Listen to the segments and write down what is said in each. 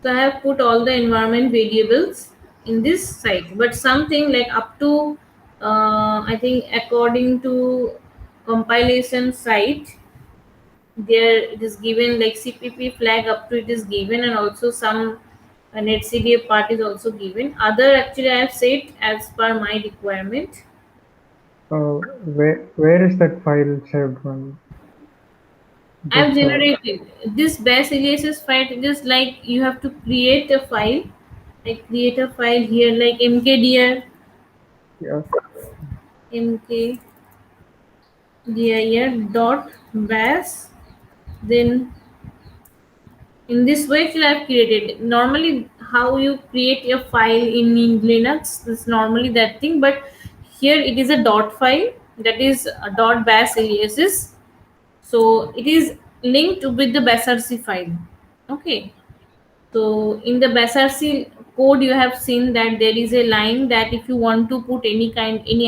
So I have put all the environment variables in this site, but something like up to I think according to compilation site, there it is given like CPP flag up to it is given, and also some netcda part is also given. Other actually I have set as per my requirement. Where is that file saved one? I have Just generated this bash aliases file. It is like you have to create a file. I create a file here like mkdir yeah. mkdir dot bash. Then in this way actually I've created. Normally how you create a file in Linux is normally that thing, but here it is a dot file, that is a dot bash aliases. So it is linked with the basrc file. Okay. So in the basrc code you have seen that there is a line that if you want to put any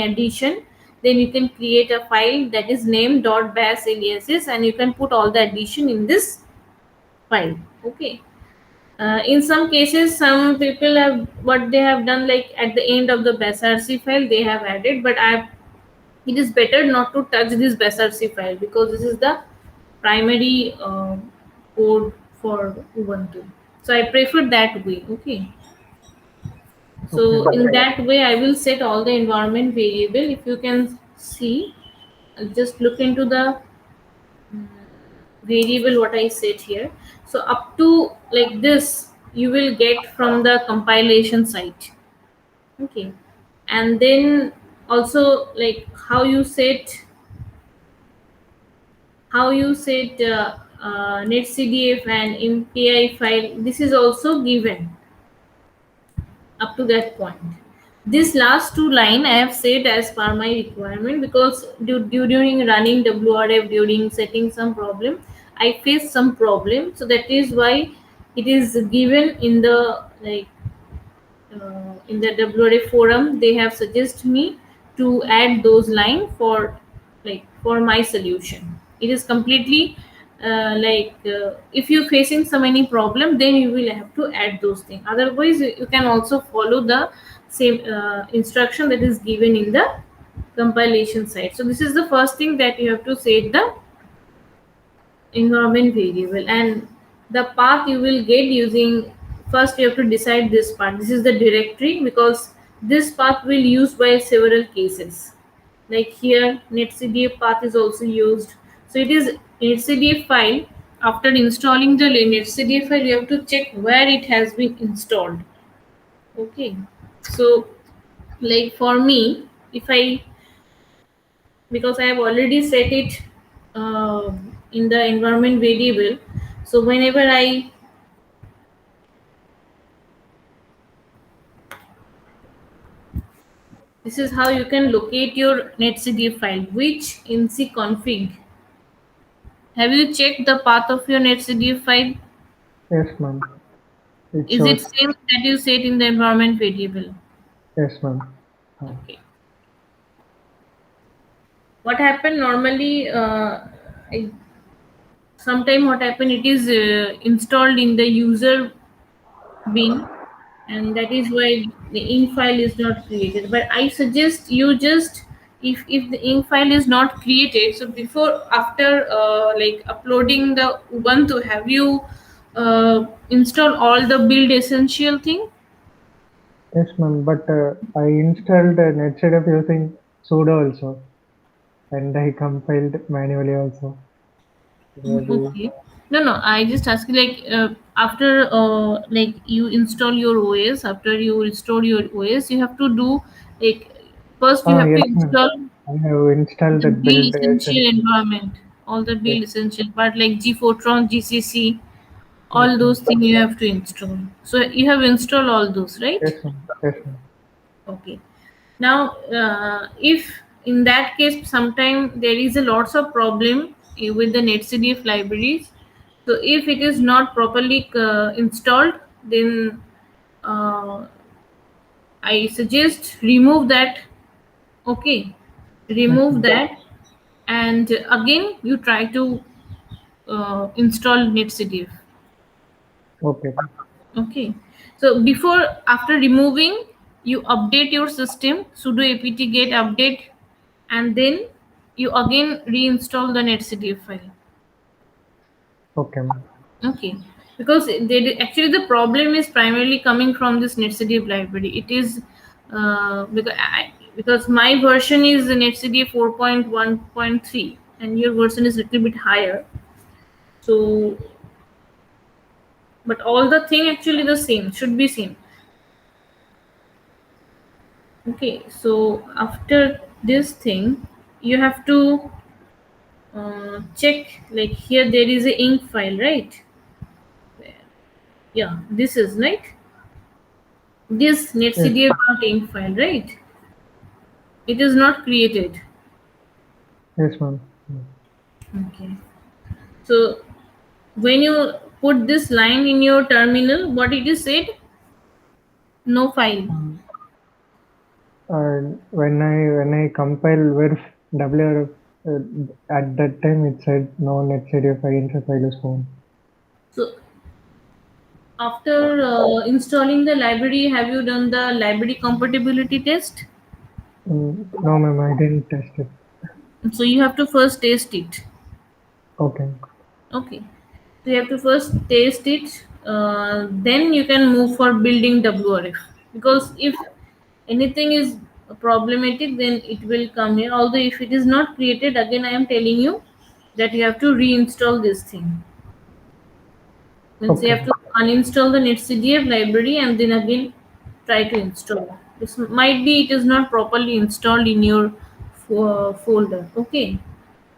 addition, then you can create a file that is named dot bash aliases, and you can put all the addition in this file. Okay. In some cases some people have what they have done, like at the end of the basrc file they have added, but I it is better not to touch this basrc file because this is the primary code for ubuntu. So I prefer that way. Okay. Okay, So in that way I will set all the environment variable. If you can see, I'll just look into the variable what I set here. So up to like this you will get from the compilation site. Okay. And then also like how you set netcdf and mki file, this is also given up to that point. This last two line I have set as per my requirement because during running wrf, during setting some problem, I faced some problem. So that is why it is given in the like in the wrf forum. They have suggested me to add those line for like for my solution. It is completely if you're facing some any problem, then you will have to add those things. Otherwise you can also follow the same instruction that is given in the compilation side. So this is the first thing that you have to set the environment variable, and the path you will get using, first you have to decide this part. This is the directory because this path will use by several cases. Like here netcdf path is also used. So it is netcdf file. After installing the netcdf file you have to check where it has been installed. Okay. So like for me, if I, because I have already set it in the environment variable. So whenever I, this is how you can locate your netcd file, which nc config. Have you checked the path of your netcd file? yes, ma'am. It Is it shows. same that you set in the environment variable? Yes, ma'am. Okay. What happened normally? Sometime what happened? It is installed in the user bin, and that is why the ink file is not created. But I suggest you just, if the ink file is not created, so before after like uploading the ubuntu, have you installed all the build essential thing? Yes, ma'am. But I installed NetSetup using sudo also, and I compiled manually also. Maybe. Okay. No, no. I just ask you like after like you install your OS, after you restore your OS, you have to do like first you Ah, have to yes, ma'am. install I have installed the that build build essential essential. environment, all the Yes, build essential part like gfortran, gcc, yes, all ma'am. those things you have to install. So you have installed all those, Yes, right? ma'am. Yes, ma'am. Okay. Now if in that case sometime there is a lots of problem with the netcdf libraries. So if it is not properly installed, then uh, I suggest remove that. Okay. Yes, Remove ma'am. that, and again you try to install netcdf. Okay, ma'am. Okay. So before, after removing, you update your system, sudo apt get update, and then you again reinstall the netcdf file. Okay, ma'am. Okay. Because actually the problem is primarily coming from this netcdf library. It is because my version is netcdf 4.1.3 and your version is little bit higher. So, but all the thing actually the same, should be same. Okay, so after this thing, you have to check, like here there is a ink file, right? Yeah, this is right. This Yes, netcdf.ink file, right? It is not created. yes, ma'am. Mm. Okay. So when you put this line in your terminal, what it is said? No file. When I compile with WRF, at that time it said no netcdf file is found. So after installing the library, have you done the library compatibility test? No, ma'am, I didn't test it. So you have to first test it. Okay, Okay. So you have to first taste it, then you can move for building WRF. Because if anything is problematic, then it will come here. Although if it is not created, again I am telling you that you have to reinstall this thing. Means you okay, have to uninstall the netcdf library and then again try to install. This might be it is not properly installed in your folder. Okay.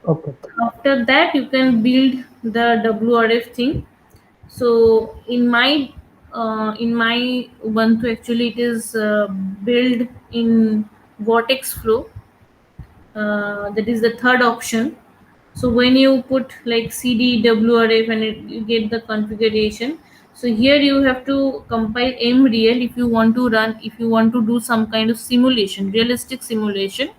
okay, After that, you can build the WRF thing. So in my Ubuntu, actually it is built in Vortex Flow. That is the third option. So when you put like cd wrf and you get the configuration. So here you have to compile mreal if you want to run, if you want to do some kind of simulation, realistic simulation.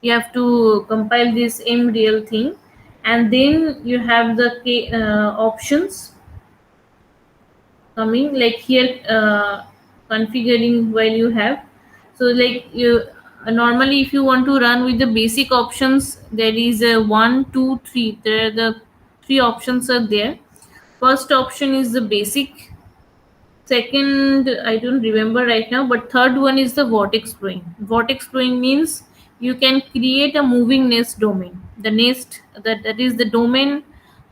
You have to compile this mreal thing, and then you have the options coming, like here configuring while you have. So like you normally if you want to run with the basic options, there is a 1 2 3, there are the three options are there. First option is the basic, second I don't remember right now, but third one is the vortex flowing. Vortex flowing means you can create a moving nest domain. The nest, that is the domain,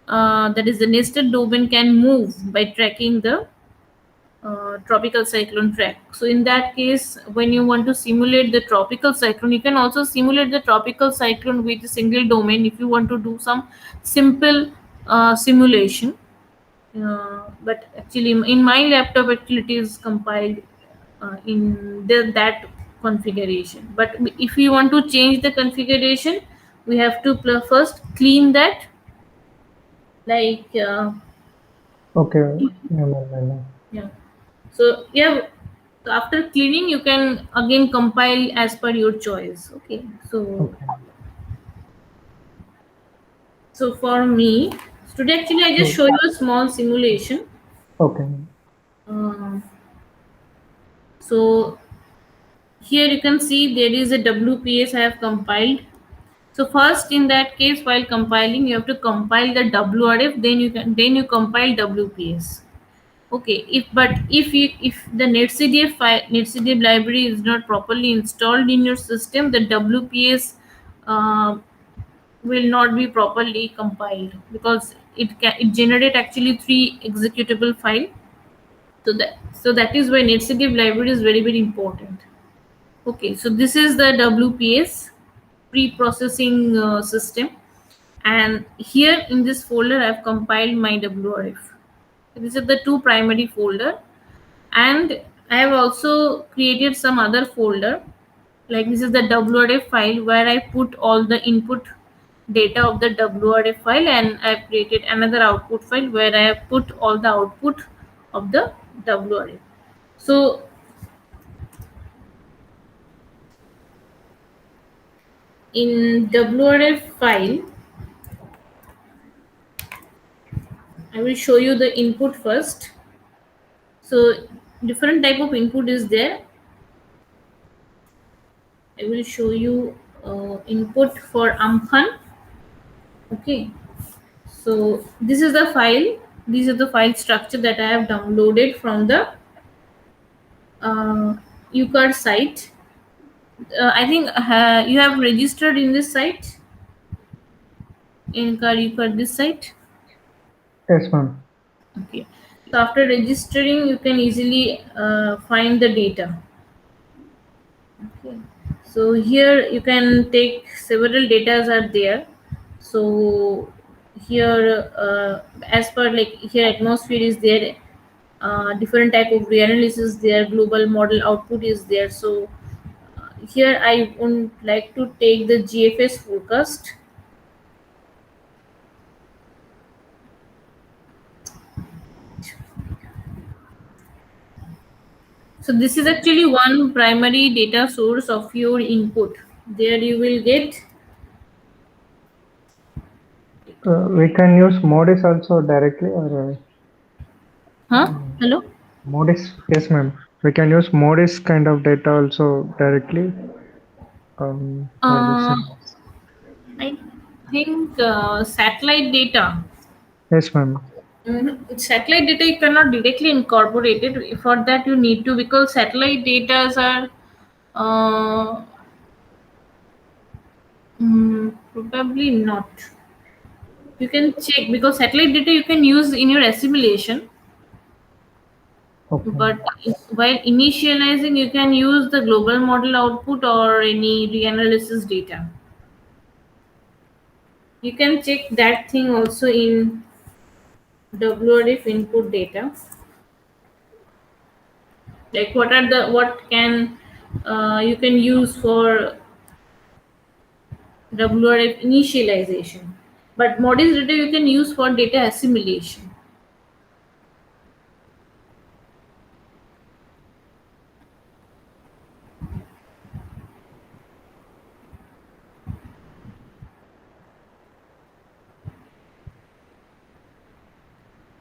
that is the nested domain can move by tracking the tropical cyclone track. So in that case, when you want to simulate the tropical cyclone, you can also simulate the tropical cyclone with a single domain if you want to do some simple simulation. But actually, in my laptop, actually it is compiled in that configuration. But if you want to change the configuration, we have to first clean that, like okay. Yeah, ma'am, I know. yeah. So yeah, so after cleaning, you can again compile as per your choice. Okay. Okay, So for me, today actually I just so show you a small simulation. okay, Uh, so here you can see there is a WPS I have compiled. So first in that case, while compiling, you have to compile the WRF, then you compile WPS. Okay, if the netcdf library is not properly installed in your system, the WPS uh, will not be properly compiled, because it generate actually three executable file. So that is why netcdf library is very very important. Okay, so this is the WPS pre-processing system, and here in this folder I've compiled my WRF. These are the two primary folder, and I have also created some other folder, like this is the WRF file where I put all the input data of the WRF file, and I've created another output file where I have put all the output of the WRF. So in WRF file, I will show you the input first. So different type of input is there. I will show you input for Amphan. Okay, so this is the file. These are the file structure that I have downloaded from the UCAR site. I think you have registered in this site, in UCAR this site. Yes, ma'am. Okay. So after registering, you can easily find the data. Okay. So here you can take several datas are there. So here, as per like here, atmosphere is there. Different type of reanalysis there. Global model output is there. So here I would like to take the GFS forecast. So this is actually one primary data source of your input. There you will get. We can use Modis also directly, or Huh? Hello? Modis. Yes, ma'am. We can use Modis kind of data also directly. For this. Uh, I think satellite data. Yes, ma'am. Satellite data you cannot directly incorporate it. For that you need to, because satellite data are probably not. You can check, because satellite data you can use in your assimilation, Okay. but while initializing you can use the global model output or any reanalysis data. You can check that thing also in WRF input data. Like what can you can use for WRF initialization, but Modis data you can use for data assimilation.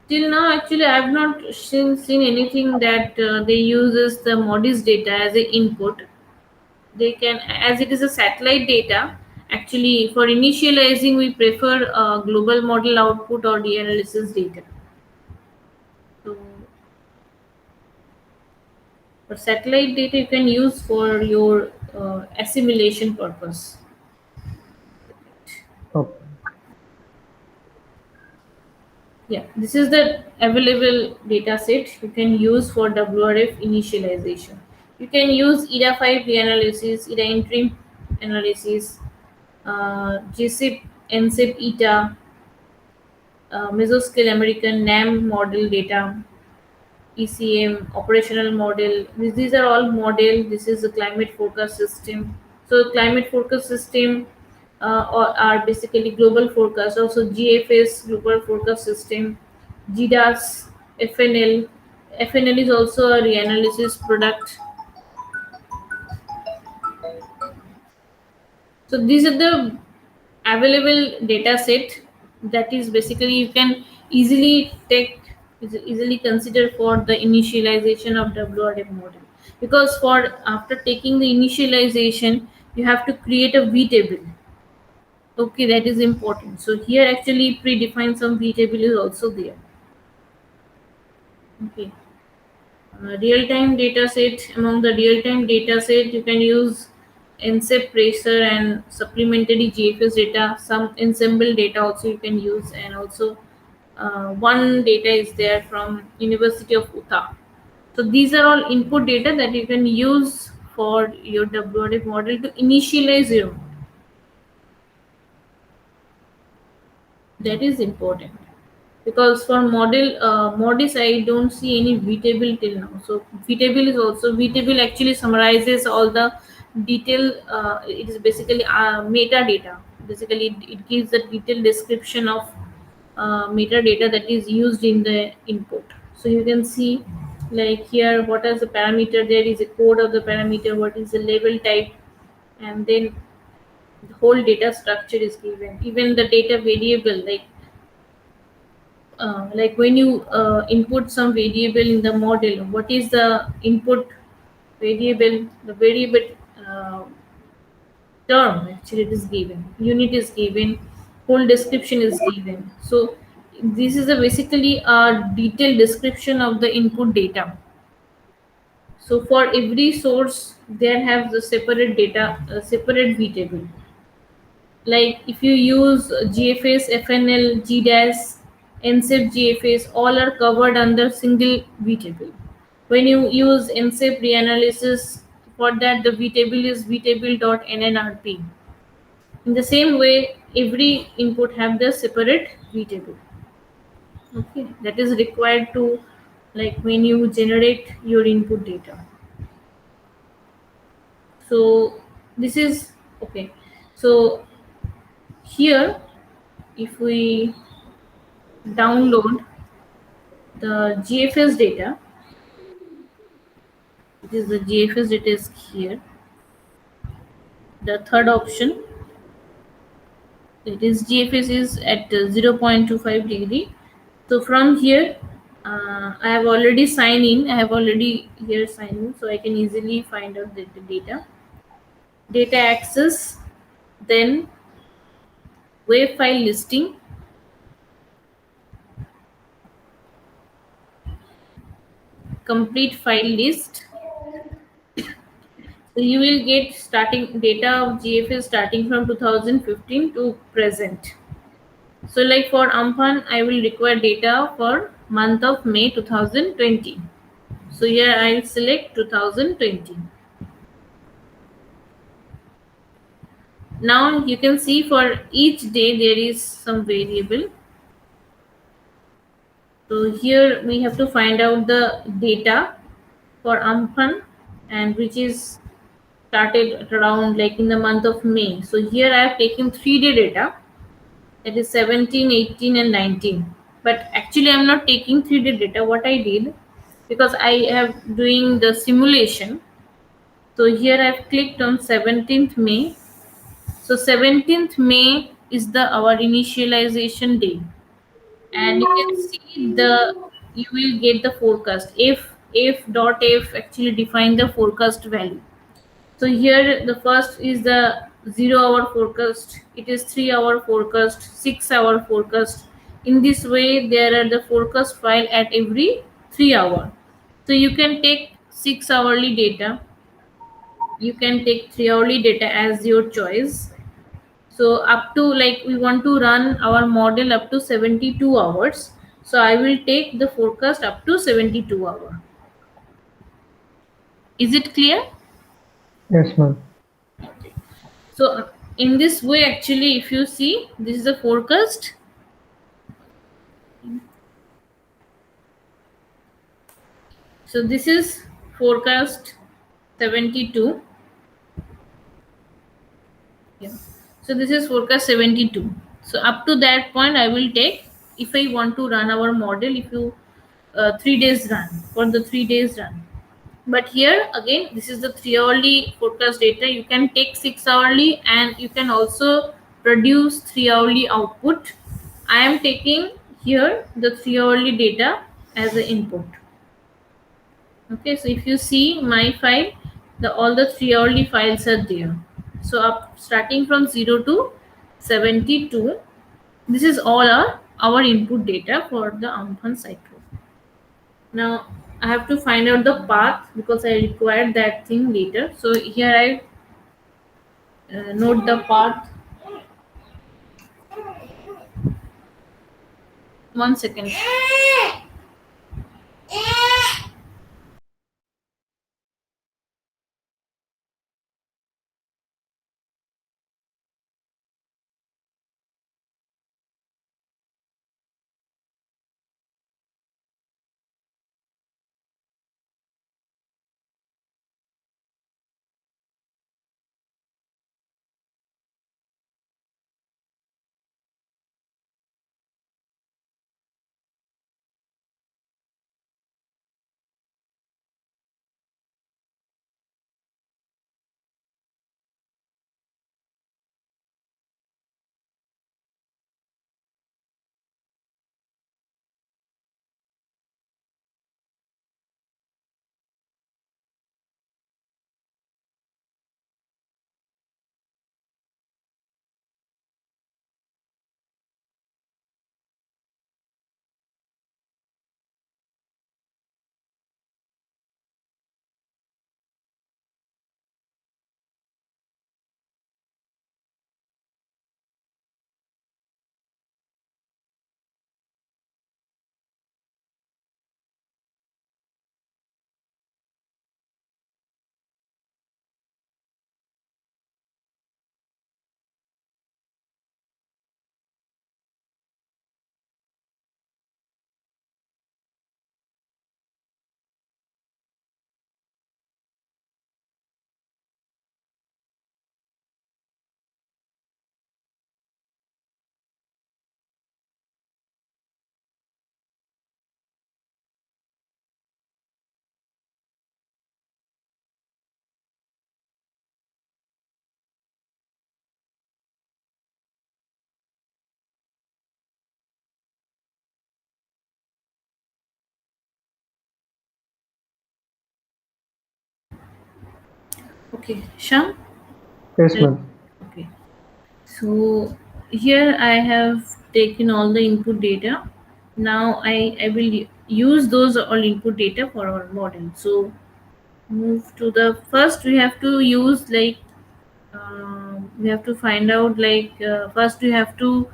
Till now, actually, I have not seen anything that they uses the Modis data as an input. They can, as it is a satellite data. Actually, for initializing, we prefer global model output or the analysis data. So, for satellite data, you can use for your assimilation purpose. Okay. Yeah, this is the available data set you can use for WRF initialization. You can use EDA5 reanalysis, EDA interim analysis, GSIP, NSIP, ETA, Mesoscale American NAM model data, ECM, operational model. These are all model. This is a climate forecast system. So climate forecast system are basically global forecast. Also GFS, global forecast system, GDAS, FNL. FNL is also a reanalysis product. So these are the available data set that is basically you can easily take, easily consider for the initialization of WRF model, because for after taking the initialization you have to create a V table. Okay, that is important. So here actually predefined some V table is also there. Okay. Real-time data set. Among the real-time data set you can use NCEP tracer and supplementary GFS data. Some ensemble data also you can use, and also one data is there from University of Utah. So these are all input data that you can use for your WRF model to initialize your model. That is important, because for model modis I don't see any vtable till now. So vtable is also, vtable actually summarizes all the detail. It is basically metadata. Basically it gives a detailed description of metadata that is used in the input. So you can see, like here, what is the parameter, there is a code of the parameter, what is the label type, and then the whole data structure is given. Even the data variable, like like when you input some variable in the model, what is the input variable? The variable uh, term actually it is given, unit is given, whole description is given. So this is a basically a detailed description of the input data. So for every source there have the separate data, separate vtable. Like if you use GFS, FNL, GDAS, NCEP, GFS, all are covered under single vtable. When you use NCEP reanalysis, for that the vtable is vtable.nnrp. In the same way, every input have the separate vtable. Okay, that is required to, like when you generate your input data. So this is okay. So here, if we download the GFS data, it is the GFS data is here. The third option, it is GFS is at 0.25 degree. So from here, I have already signed in. I have already here signed in, so I can easily find out the data. Data access, then wave file listing, complete file list. So you will get starting data of GFS starting from 2015 to present. So like for Amphan, I will require data for month of May 2020. So here I will select 2020. Now you can see for each day there is some variable. So here we have to find out the data for Amphan, and which is started at around like in the month of May. So here I have taken 3 day data, that is 17, 18 and 19. But actually I'm not taking 3 day data. What I did, because I have doing the simulation. So here I've clicked on 17th May. So 17th May is the our initialization day, and you can see the, you will get the forecast. If dot f actually define the forecast value. So here the first is the 0 hour forecast. It is 3 hour forecast, 6 hour forecast. In this way, there are the forecast file at every 3 hour. So you can take 6 hourly data. You can take 3 hourly data as your choice. So up to, like we want to run our model up to 72 hours. So I will take the forecast up to 72 hour. Is it clear? Yes, ma'am. So in this way, actually, if you see, this is the forecast. So this is forecast 72. Yeah. So this is forecast 72. So up to that point, I will take, if I want to run our model, if you 3 days run, for the 3 days run. But here again, this is the 3 hourly forecast data. You can take 6 hourly, and you can also produce 3 hourly output. I am taking here the 3 hourly data as an input. Okay, so if you see my file, the all the 3 hourly files are there. So up starting from 0 to 72, this is all our input data for the Amphan cycle. Now I have to find out the path because I required that thing later. So here I note the path. 1 second. Okay, Sham. Yes, Hello. ma'am. Okay. So here I have taken all the input data. Now I will use those all input data for our model. So move to the first, we have to use like we have to find out like first we have to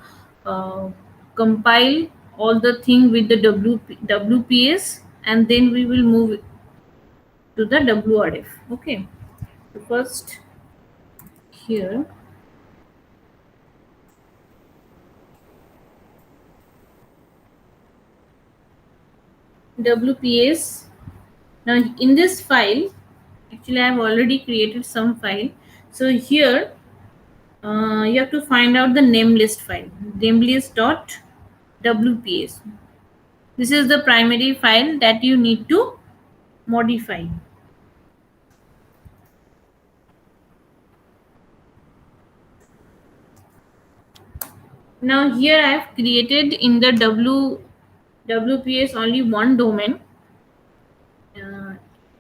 uh, compile all the thing with the WPS, and then we will move to the WRF. Okay. So first here WPS. Now in this file, actually I have already created some file. So here you have to find out the name list file, namelist.wps. This is the primary file that you need to modify. Now here I have created in the WPS only one domain. uh,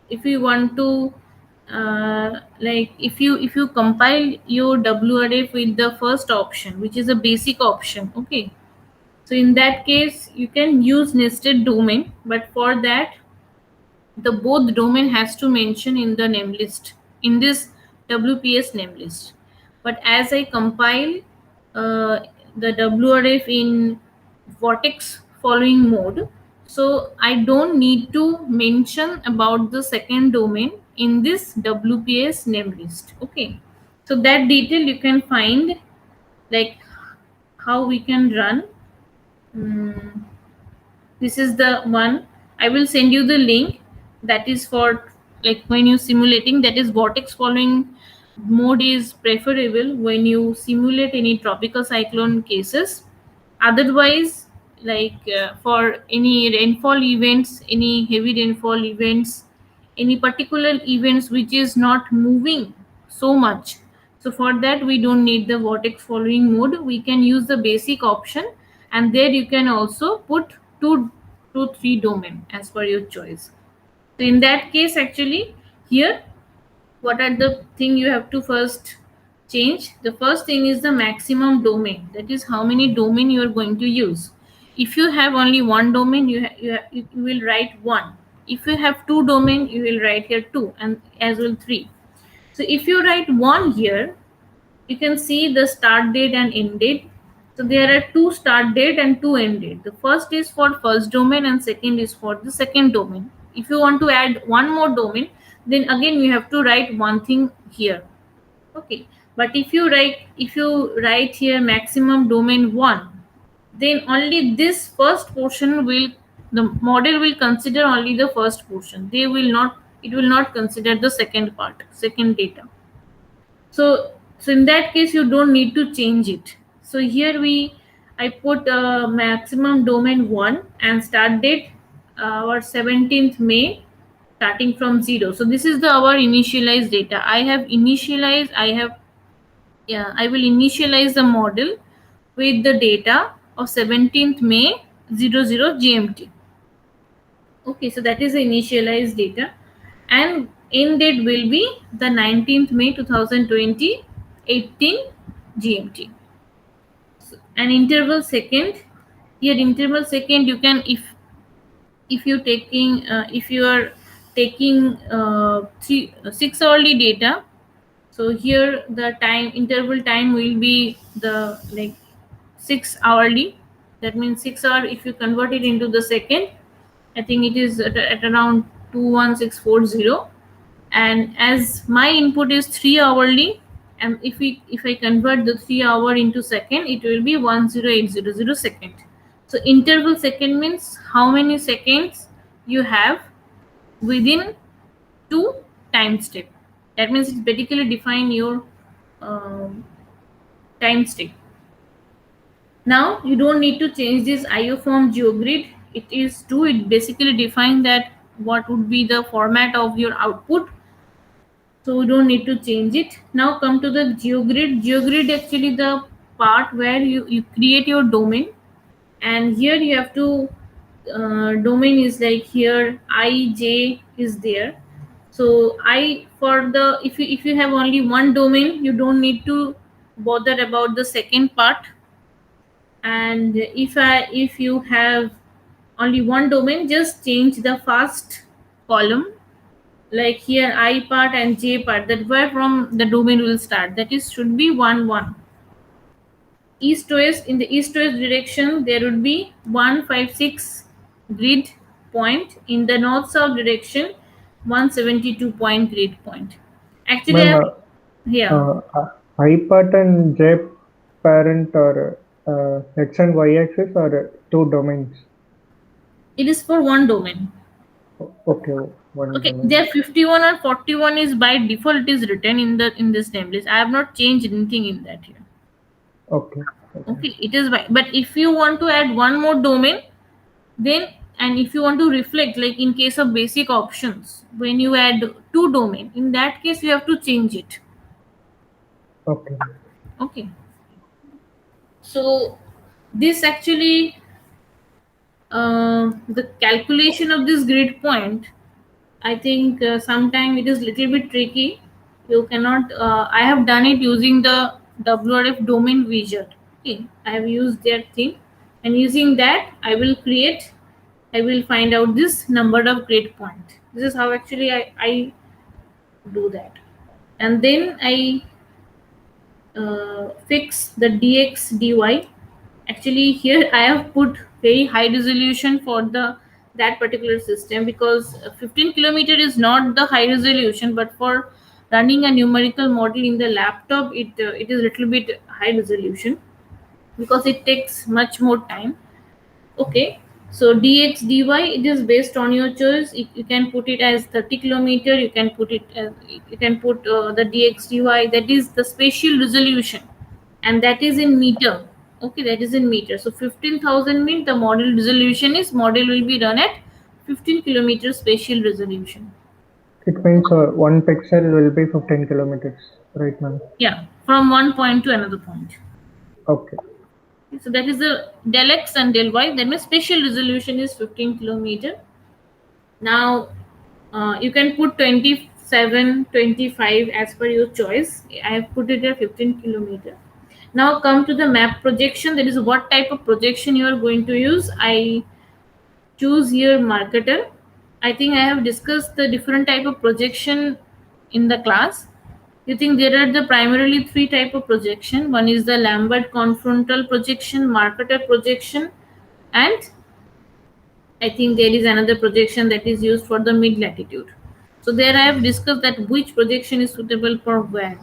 if you want to like if you compile your WRF with the first option, which is a basic option, okay, so in that case you can use nested domain, but for that the both domain has to mention in the name list, in this WPS name list. But as I compile uh, the WRF in Vortex following mode, so I don't need to mention about the second domain in this WPS name list. Okay, so that detail you can find, like how we can run. Mm, this is the one. I will send you the link. That is for like when you simulating, that is vortex following mode is preferable when you simulate any tropical cyclone cases. Otherwise, like for any rainfall events, any heavy rainfall events, any particular events which is not moving so much, so for that we don't need the vortex following mode. We can use the basic option, and there you can also put two three domain as per your choice. So in that case, actually, here what are the thing you have to first change? The first thing is the maximum domain, that is how many domain you are going to use. If you have only one domain, you will write one. If you have two domain, you will write here two, and as well three. So if you write one here, you can see the start date and end date. So there are two start date and two end date. The first is for first domain and second is for the second domain. If you want to add one more domain, then again you have to write one thing here. Okay, but if you write here maximum domain 1, then only this first portion will, the model will consider only the first portion. They will not, it will not consider the second part, second data. So in that case you don't need to change it. So here I put maximum domain 1 and start date our 17th May, starting from 0. So this is the our initialized data. I will initialize the model with the data of 17th May 00 GMT. Okay, so that is the initialized data, and end date will be the 19th May 2020, 18 GMT. So, an interval second, here interval second you can, if you taking if you are taking 6 hourly data, so here the time interval time will be the like 6 hourly. That means 6 hour, if you convert it into the second, I think it is at around 21640. And as my input is 3 hourly, and if I convert the 3 hour into second, it will be 10800 second. So interval second means how many seconds you have within two time step. That means it basically define your um, time step. Now you don't need to change this IO form geogrid. It is true. It basically defines that what would be the format of your output. So we don't need to change it. Now come to the geogrid. Geogrid actually the part where you create your domain, and here you have to domain is like here IJ is there. So I for the if you have only one domain, you don't need to bother about the second part. And if you have only one domain, just change the first column, like here I part and j part, that where from the domain will start, that is should be 1 1. East west, in the east west direction there would be 156 grid point, in the north south direction 172 point grid point. Actually Ma'am, here I part and J parent are X and Y axis or two domains? it is for one domain. Okay, one Okay, domain. there 51 and 41 is by default, it is written in the in this name list. I have not changed anything in that here. Okay, okay, Okay, it is by, but if you want to add one more domain, then, and if you want to reflect, like in case of basic options, when you add two domain, in that case you have to change it. okay. Okay, so this actually the calculation of this grid point, I think sometime it is little bit tricky. You cannot. I have done it using the WRF domain wizard. Okay, I have used that thing, and using that, I will create. I will find out this number of grid point. This is how actually I do that, and then I fix the dx dy. Actually here I have put very high resolution for the that particular system, because 15 kilometer is not the high resolution, but for running a numerical model in the laptop, it is a little bit high resolution, because it takes much more time. Okay, so dx dy, it is based on your choice. You can put it as 30 kilometer, you can put it as, you can put the dx dy, that is the spatial resolution, and that is in meter. Okay, that is in meter. So 15,000 means the model resolution is, model will be run at 15 kilometer spatial resolution. It means one pixel will be 15 kilometers, right, ma'am? Yeah, from one point to another point. Okay, So that is the del x and del y. That means spatial resolution is 15 kilometer. Now you can put 27, 25 as per your choice. I have put it at 15 kilometer. Now come to the map projection. That is what type of projection you are going to use. I choose here marketer. I think I have discussed the different type of projection in the class. You think there are the primarily three type of projection. One is the Lambert confrontal projection, marketer projection, and I think there is another projection that is used for the mid latitude. So there I have discussed that which projection is suitable for where.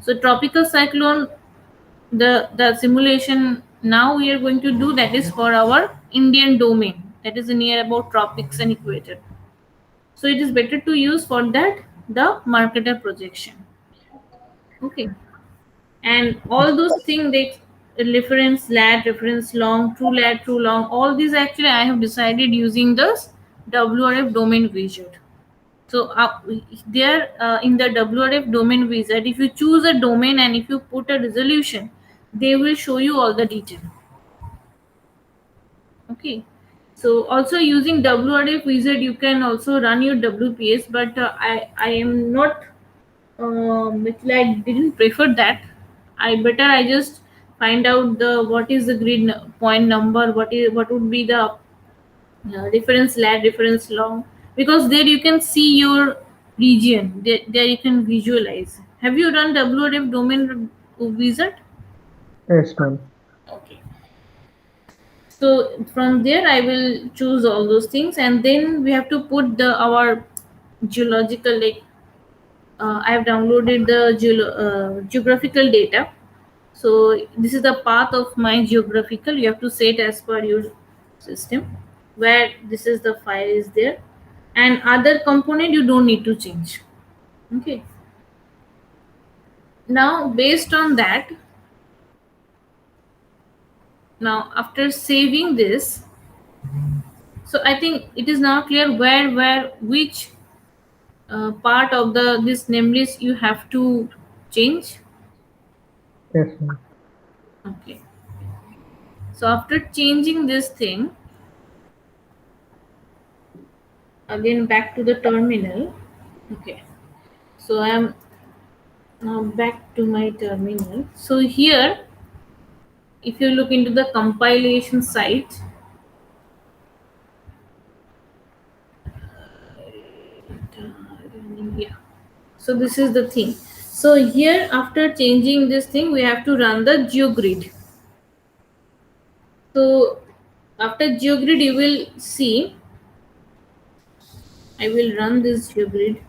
So tropical cyclone, the simulation now we are going to do, that is for our Indian domain, that is near about tropics and equator. So it is better to use for that the marketer projection. Okay, and all those things, they reference lat, reference long, true lat, true long, all these actually I have decided using this WRF domain wizard. So there in the WRF domain wizard, if you choose a domain and if you put a resolution, they will show you all the detail. Okay, so also using WRF wizard, you can also run your WPS, but I am not actually I didn't prefer that. I just find out the what is the grid point number, what would be the reference lat, reference long, because there you can see your region. There you can visualize. Have you run WRF domain wizard? yes, ma'am. Okay. So from there I will choose all those things, and then we have to put the our geological, like I have downloaded the geographical data. So this is the path of my geographical, you have to set as per your system, where this is the file is there, and other component you don't need to change. Okay, now based on that, now after saving this, so I think it is now clear where which part of the this name list you have to change. Yes, ma'am. Okay, so after changing this thing, again back to the terminal. Okay, so I am now back to my terminal. So here, if you look into the compilation site, yeah. So this is the thing. So here, after changing this thing, we have to run the GeoGrid. So after GeoGrid, you will see. I will run this GeoGrid.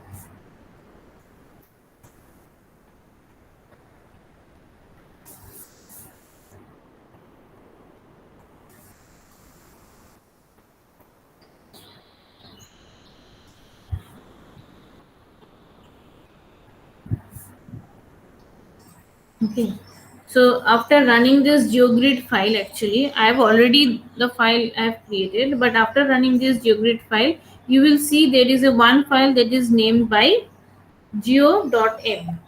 Okay. So after running this GeoGrid file, actually, I have already the file I have created. But after running this GeoGrid file, you will see there is a one file that is named by geo.m.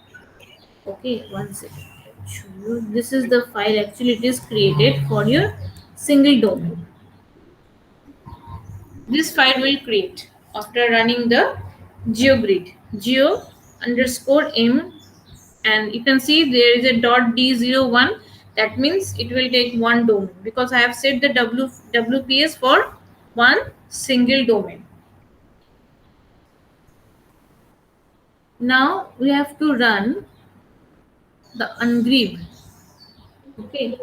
Okay, one second. I'll show you. This is the file. Actually, it is created for your single domain. This file will create after running the GeoGrid geo underscore m, and you can see there is a .d01. That means it will take one domain because I have set the WPS for one single domain. Now we have to run the ungrieve. Okay,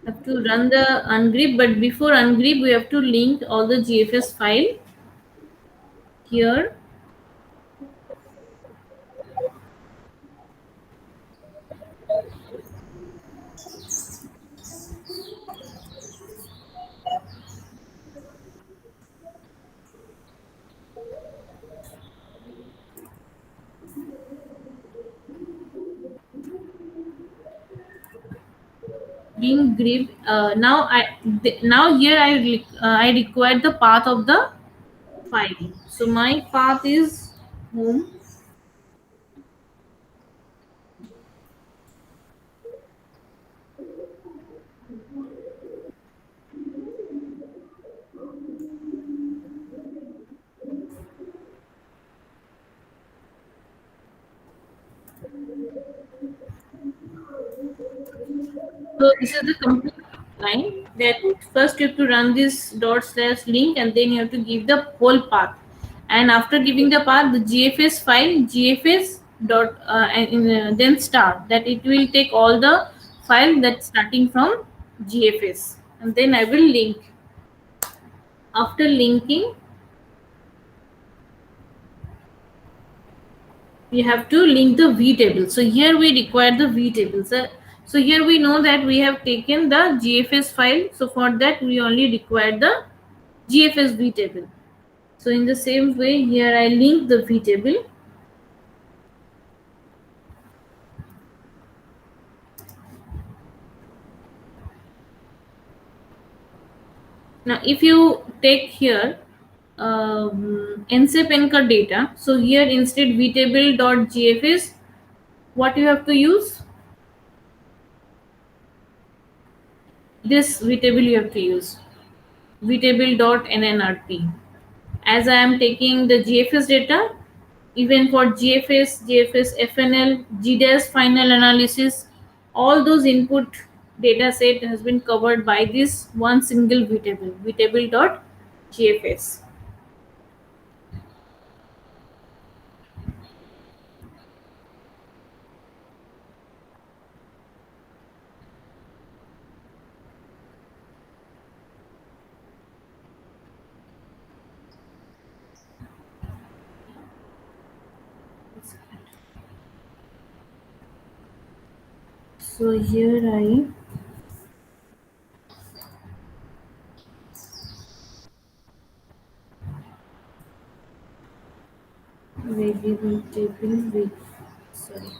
have to run the ungrieve, but before ungrieve we have to link all the GFS file here. Being grieved. Now here I require the path of the file. So my path is home. So this is the complete line. That first you have to run this dot slash link, and then you have to give the whole path. And after giving the path, the GFS file GFS dot then start. That it will take all the file that's starting from GFS, and then I will link. After linking, we have to link the v table. So here we require the v table. So here we know that we have taken the GFS file. So for that we only require the GFS v table. So in the same way, here I link the v table. Now if you take here nsep anchor data, so here instead vtable.gfs, what you have to use, this vtable you have to use vtable.nnrp. As I am taking the GFS data, even for GFS, GFS FNL, GDAS final analysis, all those input data set has been covered by this one single vtable, vtable.gfs. So here I variable table with, sorry,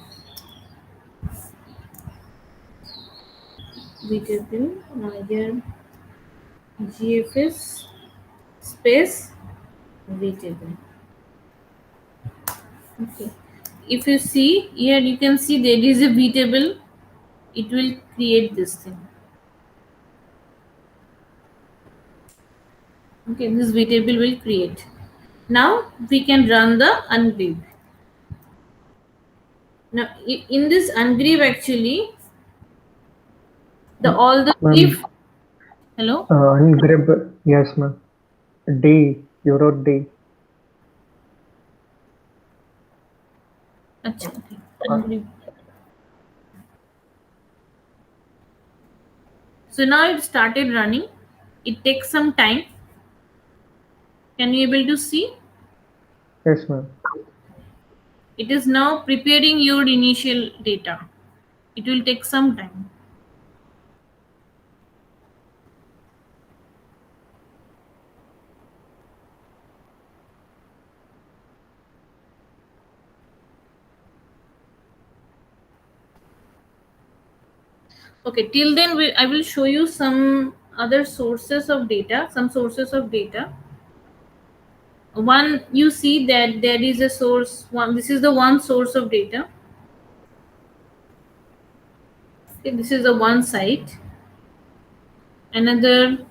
vtable, here GFS space vtable. Okay. If you see here, you can see there is a v table. It will create this thing. Okay, this table will create. Now we can run the ungrave. Now in this ungrave actually the all the Ma'am, if hello. ungrab, yes, ma'am. D, you wrote D. Acha, okay. Uh, Ungrave. So now it started running. It takes some time. Can you able to see? yes, ma'am. It is now preparing your initial data. It will take some time. Okay, till then I will show you some other sources of data, some sources of data. One, you see that there is a source, one, this is the one source of data. Okay, this is the one site. Another,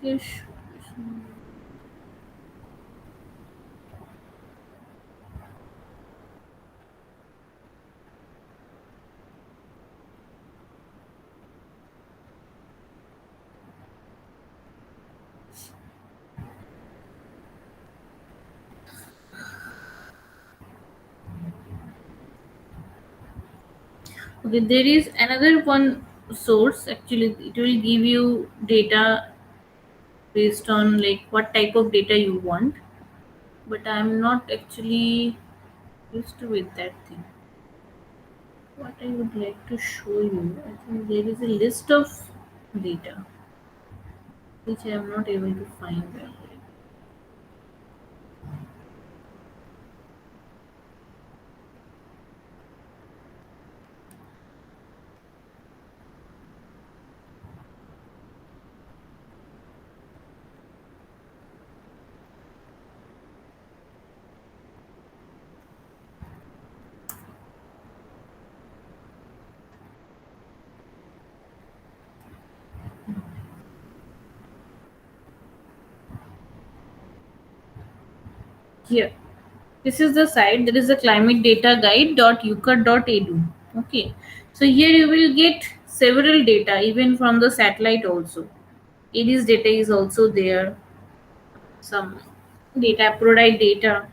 okay, okay, there is another one source. Actually, it will give you data based on like what type of data you want. But I'm not actually used to with that thing. What I would like to show you, I think there is a list of data which I am not able to find that. Here, this is the site, that is the climate data guide.ucat.edu. Okay, so here you will get several data even from the satellite also. Aries data is also there, some data, Aphrodite data.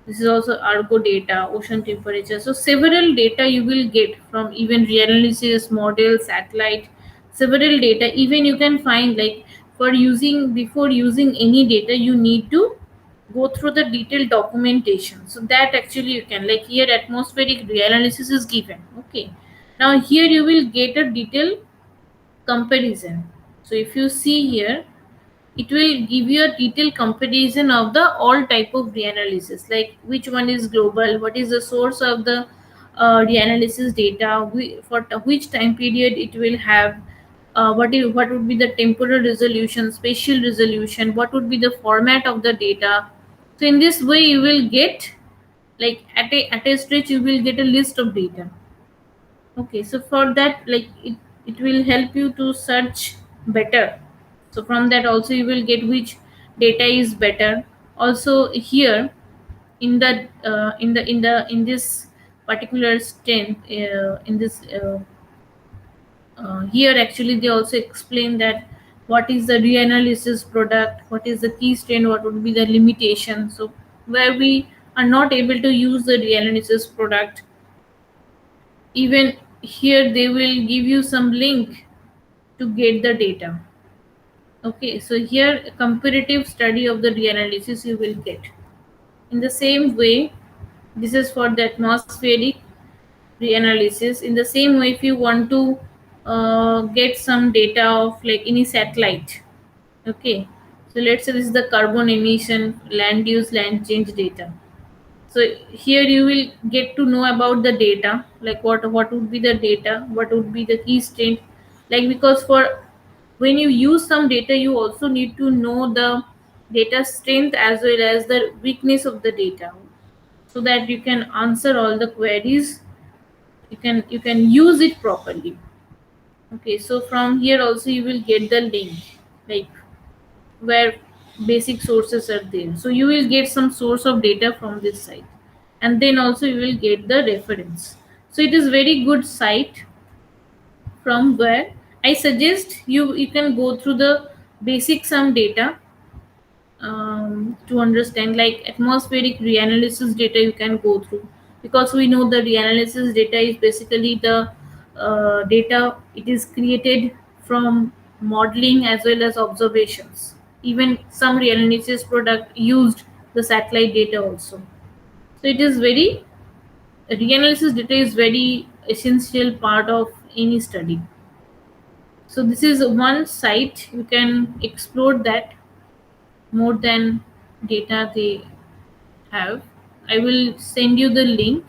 This is also Argo data, ocean temperature. So several data you will get from even real analysis, model, satellite, several data. Even you can find like for using before using any data, you need to go through the detailed documentation. So that actually you can like here atmospheric real analysis is given. Okay. Now here you will get a detailed comparison. So if you see here, it will give you a detailed comparison of the all type of reanalysis, like which one is global, what is the source of the reanalysis data, for which time period it will have, what would be the temporal resolution, spatial resolution, what would be the format of the data. So in this way you will get like at a stretch you will get a list of data. Okay, so for that, like it will help you to search better. So from that also you will get which data is better. Also here in this particular strength in this here actually they also explain that what is the reanalysis product, what is the key strain, what would be the limitation. So where we are not able to use the reanalysis product, even here they will give you some link to get the data. Okay, so here a comparative study of the reanalysis you will get. In the same way, this is for the atmospheric reanalysis. In the same way, if you want to get some data of like any satellite, okay, so let's say this is the carbon emission, land use, land change data. So here you will get to know about the data, like what would be the data, what would be the key strength, like because for when you use some data you also need to know the data strength as well as the weakness of the data, so that you can answer all the queries, you can use it properly. Okay, so from here also you will get the link, like where basic sources are there, so you will get some source of data from this site, and then also you will get the reference. So it is very good site from where I suggest you can go through the basic some data to understand, like atmospheric reanalysis data you can go through, because we know the reanalysis data is basically the data, it is created from modeling as well as observations. Even some reanalysis product used the satellite data also. So it is very, reanalysis data is very essential part of any study. So this is one site you can explore that more than data they have. I will send you the link.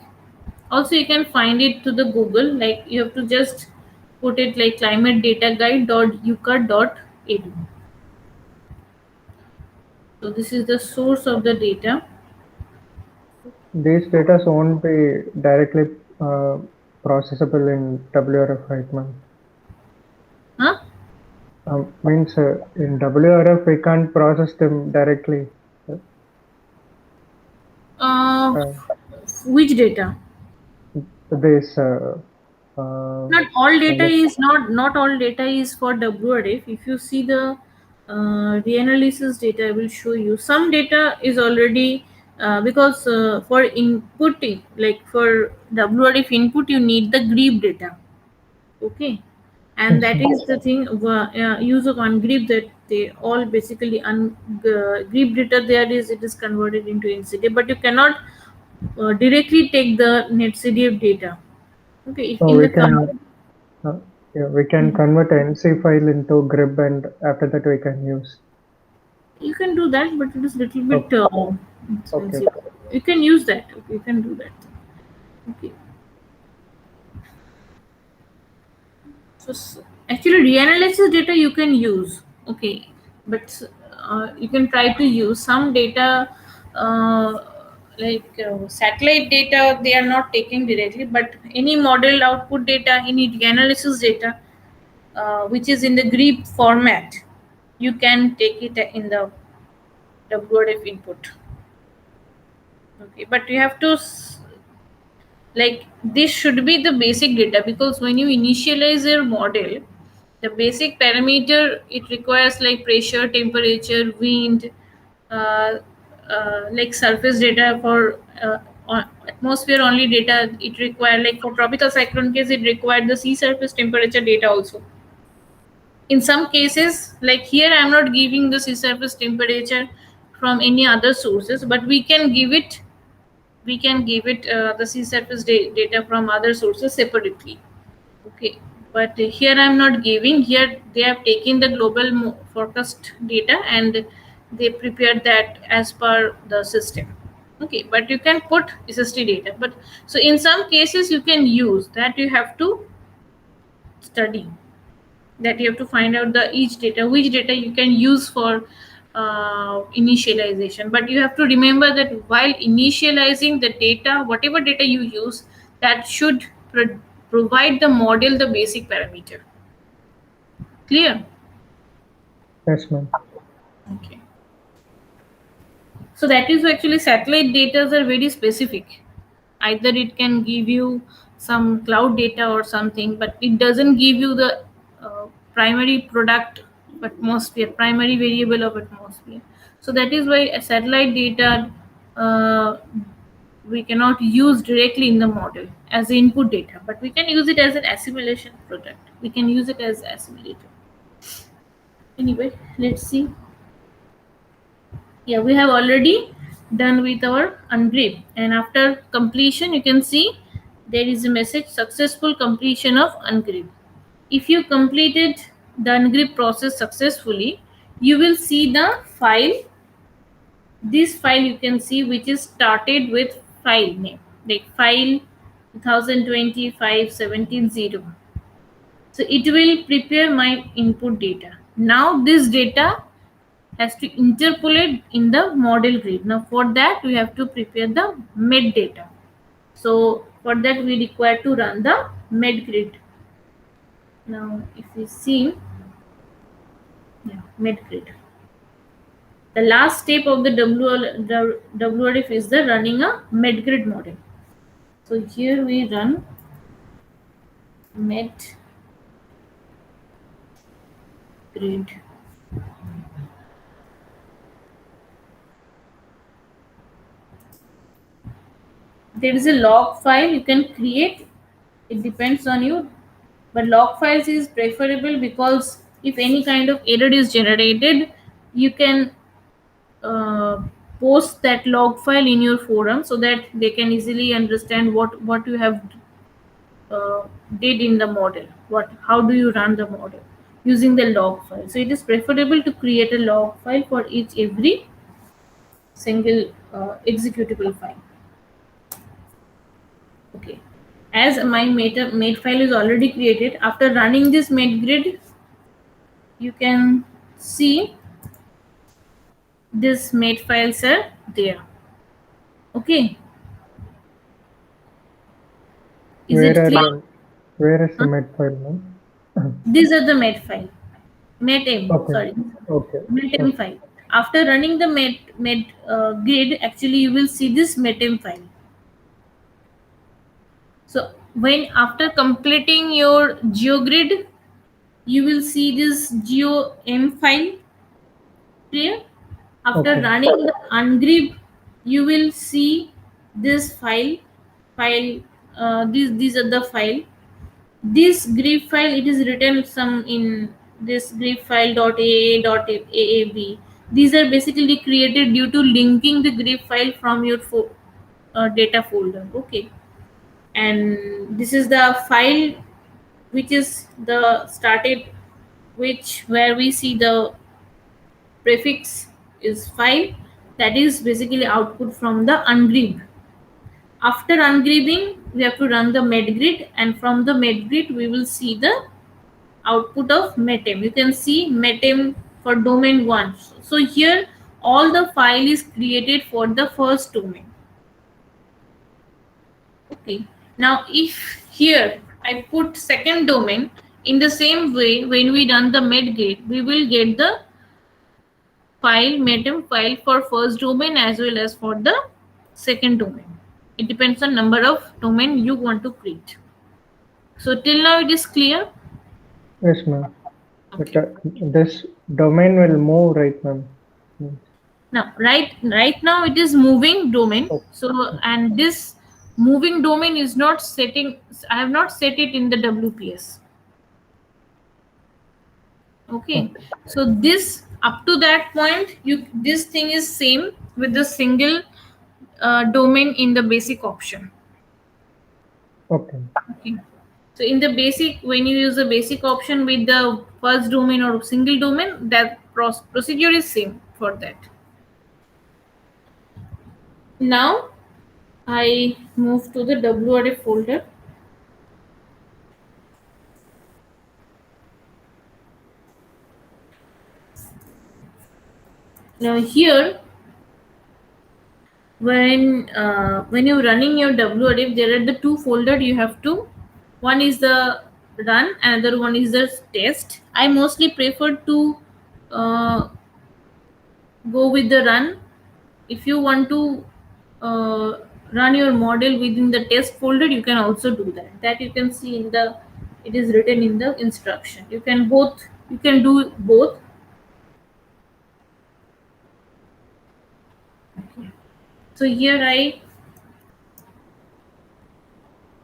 Also you can find it to the Google, like you have to just put it like climateDataGuide.ucat.edu. So this is the source of the data. These data won't be directly processable in WRF, right, ma'am? Huh? Means in WRF we can't process them directly. uh, Uh, which data? this uh, Not all data kind is not all data is for WRF. If you see the reanalysis data, I will show you some data is already because for inputting, like for WRF input you need the GRIB data. Okay, and yes, that ma'am. is the thing, use of ungrip, that they all basically grip data there is, it is converted into NCDF, but you cannot directly take the netcdf data. Okay, if So in we the can uh, yeah, we can convert NC file into GRIB and after that we can use. you can do that, but it is little bit Okay, okay, expensive. You can use that. Okay, you can do that. Okay, so actually reanalysis data you can use. Okay, but you can try to use some data, uh, satellite data they are not taking directly, but any model output data, any reanalysis data which is in the GRIP format, you can take it in the WRF input. Okay, but you have to like this should be the basic data, because when you initialize your model, the basic parameter it requires like pressure, temperature, wind, uh, like surface data for atmosphere only data it required, like for tropical cyclone case it required the sea surface temperature data also. In some cases, like here I'm not giving the sea surface temperature from any other sources, but we can give it the sea surface data from other sources separately. Okay, but here I'm not giving, here they have taken the global forecast data and they prepared that as per the system. Okay, but you can put SST data, but so in some cases you can use that, you have to study, that you have to find out the each data, which data you can use for initialization. But you have to remember that while initializing the data, whatever data you use, that should provide the model the basic parameter. Clear? Yes, ma'am. Okay. So that is actually satellite data are very specific. Either it can give you some cloud data or something, but it doesn't give you the primary product of atmosphere, primary variable of atmosphere. So that is why a satellite data uh, we cannot use directly in the model as input data, but we can use it as an assimilation product. We can use it as assimilator. Anyway, let's see. Yeah, we have already done with our ungrieve, and after completion you can see there is a message successful completion of ungrieve. If you completed the ungrieve process successfully, you will see the file. This file you can see which is started with file name like file 2020 so it will prepare my input data. Now this data has to interpolate in the model grid. Now for that we have to prepare the metadata. So for that we require to run the metgrid. Now if we see, yeah, metgrid. The last step of the WRF is the running a metgrid model. So here we run metgrid. There is a log file you can create. It depends on you, but log files is preferable because if any kind of error is generated, you can uh, post that log file in your forum so that they can easily understand what you have uh, did in the model. What how do you run the model using the log file? So it is preferable to create a log file for each every single executable file. Okay. As my made file is already created, after running this made grid, you can see this made files are there. Okay. Is Where it are clear? the where is the Huh? med file, ma'am? These are the made file. Made Okay. sorry. Okay. Made Okay. file. After running the made grid, actually you will see this made file. So when after completing your geogrid, you will see this geom file. Clear? After Okay. running the ungrieve, you will see this file. These are the file. This grieve file, it is written some in this grieve file .aa.aab. These are basically created due to linking the grieve file from your data folder. Okay, and this is the file which is the started, which where we see the prefix is file, that is basically output from the ungrieve. After ungrieving we have to run the medgrid, and from the medgrid we will see the output of metem. You can see metem for domain 1. So here all the file is created for the first domain. Okay, now if here I put second domain, in the same way when we run the medgrid we will get the file metem file for first domain as well as for the second domain. It depends on number of domain you want to create. So till now it is clear. Yes, ma'am. But Okay, this domain will move, right, ma'am? now right now it is moving domain. Oh, So and this moving domain is not setting, I have not set it in the WPS. Okay, okay. so this up to that point you this thing is same with the single domain in the basic option. Okay. Okay. So in the basic, when you use the basic option with the first domain or single domain, that procedure is same for that. Now I move to the WRF folder. Now here, when you're running your WRF, there are the two folder you have to One is the run, another one is the test. I mostly prefer to uh, go with the run. If you want to uh, run your model within the test folder, you can also do that you can see in the, it is written in the instruction. You can do both. So here I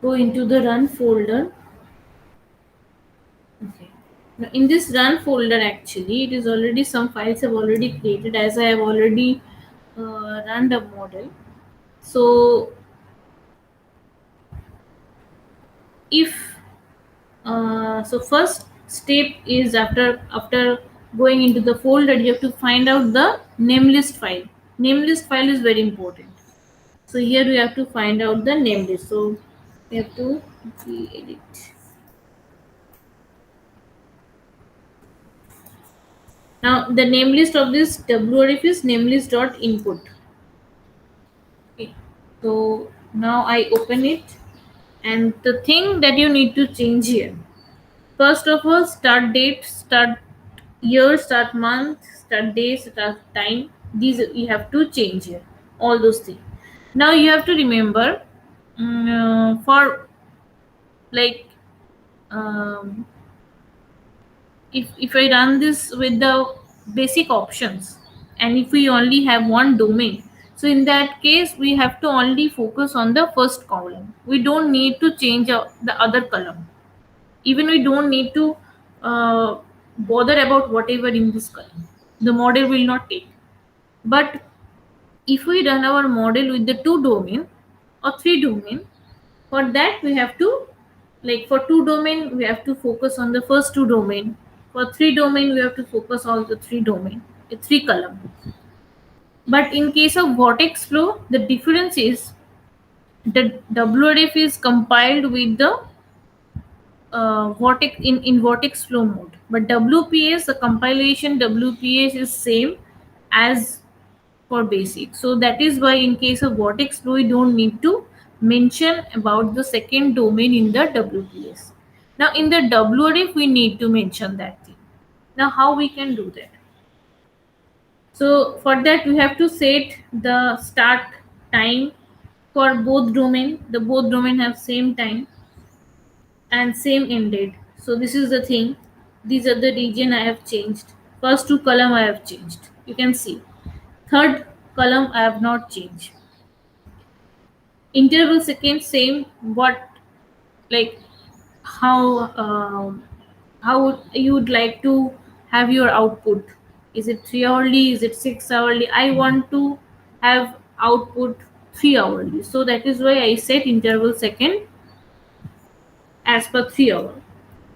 go into the run folder. Okay. Now in this run folder, actually, it is already some files have already created, as I have already run the model. So if so first step is, after going into the folder, you have to find out the name list file. Name list file is very important. So here we have to find out the name list. So we have to edit. Now the name list of this WRF is namelist dot input. Okay. So now I open it, and the thing that you need to change here, first of all, start date, start year, start month, start day, start time. These you have to change here. All those things. Now you have to remember, for like, um, if I run this with the basic options, and if we only have one domain, so in that case we have to only focus on the first column. We don't need to change the other column. Even we don't need to uh, bother about whatever in this column. The model will not take. But if we run our model with the two domain or three domain, for that we have to, like, for two domain we have to focus on the first two domain. For three domain we have to focus on the three domain, three column. But in case of Vortex flow, the difference is the WRF is compiled with the vortex in vortex flow mode, but WPS, the compilation WPS is same as for basic. So that is why in case of vortex flow, you don't need to mention about the second domain in the WPS. Now in the WRF we need to mention that thing. Now how we can do that? So for that we have to set the start time for both domain. The both domain have same time and same end date. So this is the thing. These are the region I have changed. First two column I have changed. You can see. Third column I have not changed. Interval second same. What, like, how how you would like to have your output? Is it 3 hourly? Is it 6 hourly? I want to have output 3 hourly. So that is why I set interval second as per 3 hour.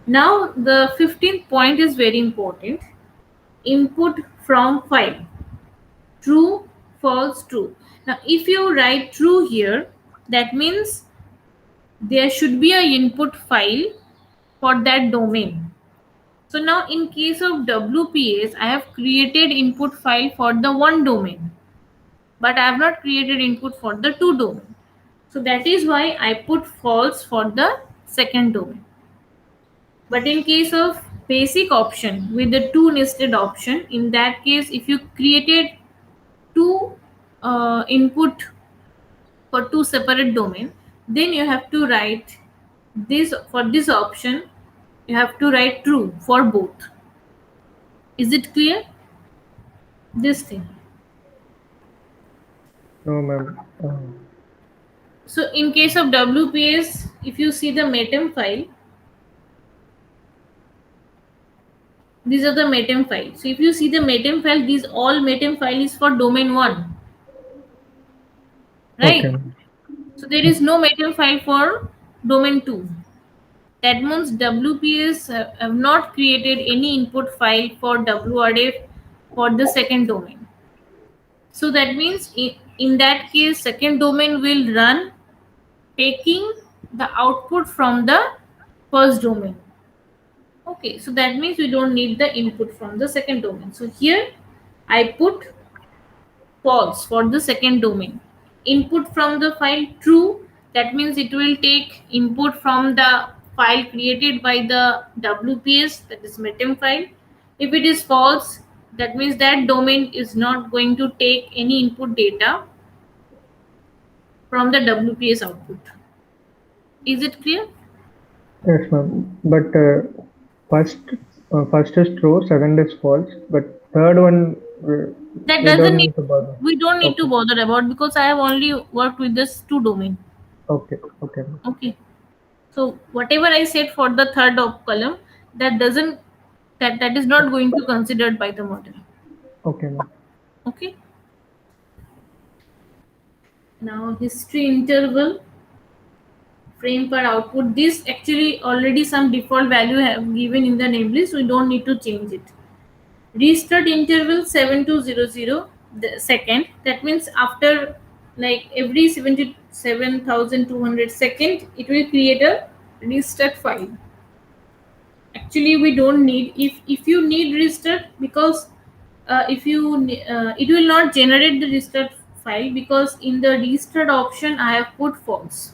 Now the 15th point is very important. Input from file. True, false, true. Now if you write true here, that means there should be a input file for that domain. So now in case of WPS, I have created input file for the one domain, but I have not created input for the two domain. So that is why I put false for the second domain. But in case of basic option with the two nested option, in that case, if you created two input for two separate domain, then you have to write this, for this option you have to write true for both. Is it clear, this thing? No, ma'am. So in case of WPS, if you see the metem file, these are the metem file. So if you see the metem file, these all metem file is for domain 1, Okay. right? So there is no metem file for domain 2. That means WPS have not created any input file for WRF for the second domain. So that means in that case, second domain will run taking the output from the first domain. Okay, so that means we don't need the input from the second domain. So here I put false for the second domain. Input from the file true, that means it will take input from the file created by the WPS, that is metem file. If it is false, that means that domain is not going to take any input data from the WPS output. Is it clear? Yes, ma'am. But first, first is true, second is false, but third one That we doesn't don't need, need to bother. we don't need to Okay, bother about, because I have only worked with this two domain. okay, okay, ma'am. Okay. So whatever I said for the third of column, that doesn't, that is not going to considered by the model. Okay, ma'am. Okay. Now history interval frame per output. This actually already some default value have given in the name list. We don't need to change it. Restart interval 7200 the second. That means after like every 77,200 second, it will create a restart file. Actually we don't need, if you need restart, because if you it will not generate the restart file, because in the restart option I have put false.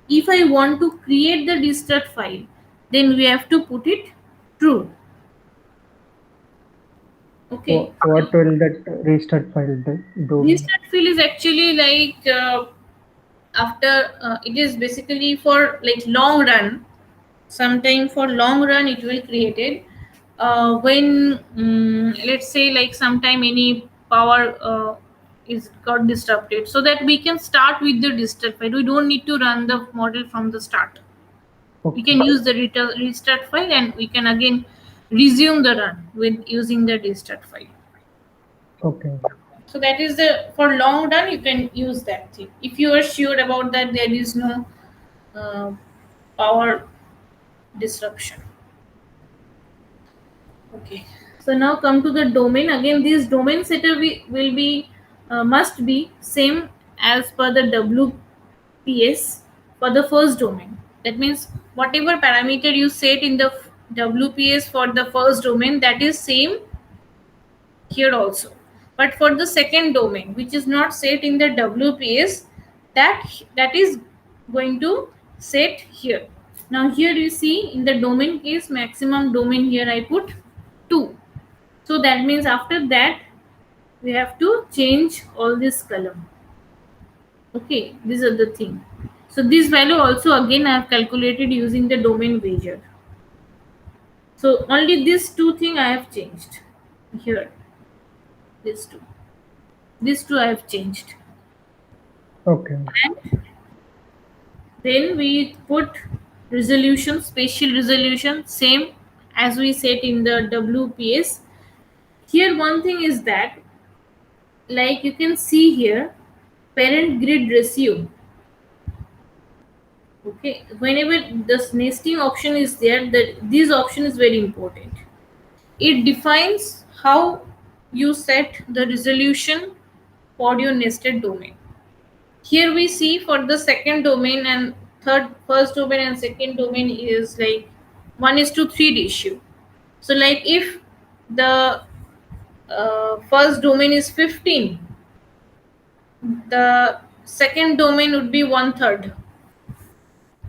If I want to create the restart file, then we have to put it true. Okay. What will that restart file do, ma'am? Restart file is actually like after it is basically for like long run. Sometime for long run it will create it when let's say like sometime any power is got disrupted, so that we can start with the restart file. We don't need to run the model from the start. We Okay, can use the restart file, and we can again resume the run with using the restart file. okay, So that is the, for long run you can use that thing. If you are sure about that there is no uh, power disruption. Okay. So now come to the domain. Again, this domain setter will be must be same as per the WPS for the first domain. That means whatever parameter you set in the WPS for the first domain, that is same here also. But for the second domain, which is not set in the WPS, that is going to set here. Now here you see in the domain case, maximum domain here I put 2. So that means after that we have to change all this column. Okay, these are the thing. So this value also again I have calculated using the domain measure. So only these two thing I have changed here. These two. These two I have changed. okay, And then we put resolution, spatial resolution, same as we set in the WPS. Here one thing is that, like you can see here, parent grid ratio. Okay, whenever this nesting option is there, that this option is very important. It defines how you set the resolution for your nested domain. Here we see for the second domain and first domain and second domain is like 1:3 ratio. So like if the first domain is 15, the second domain would be 1/3.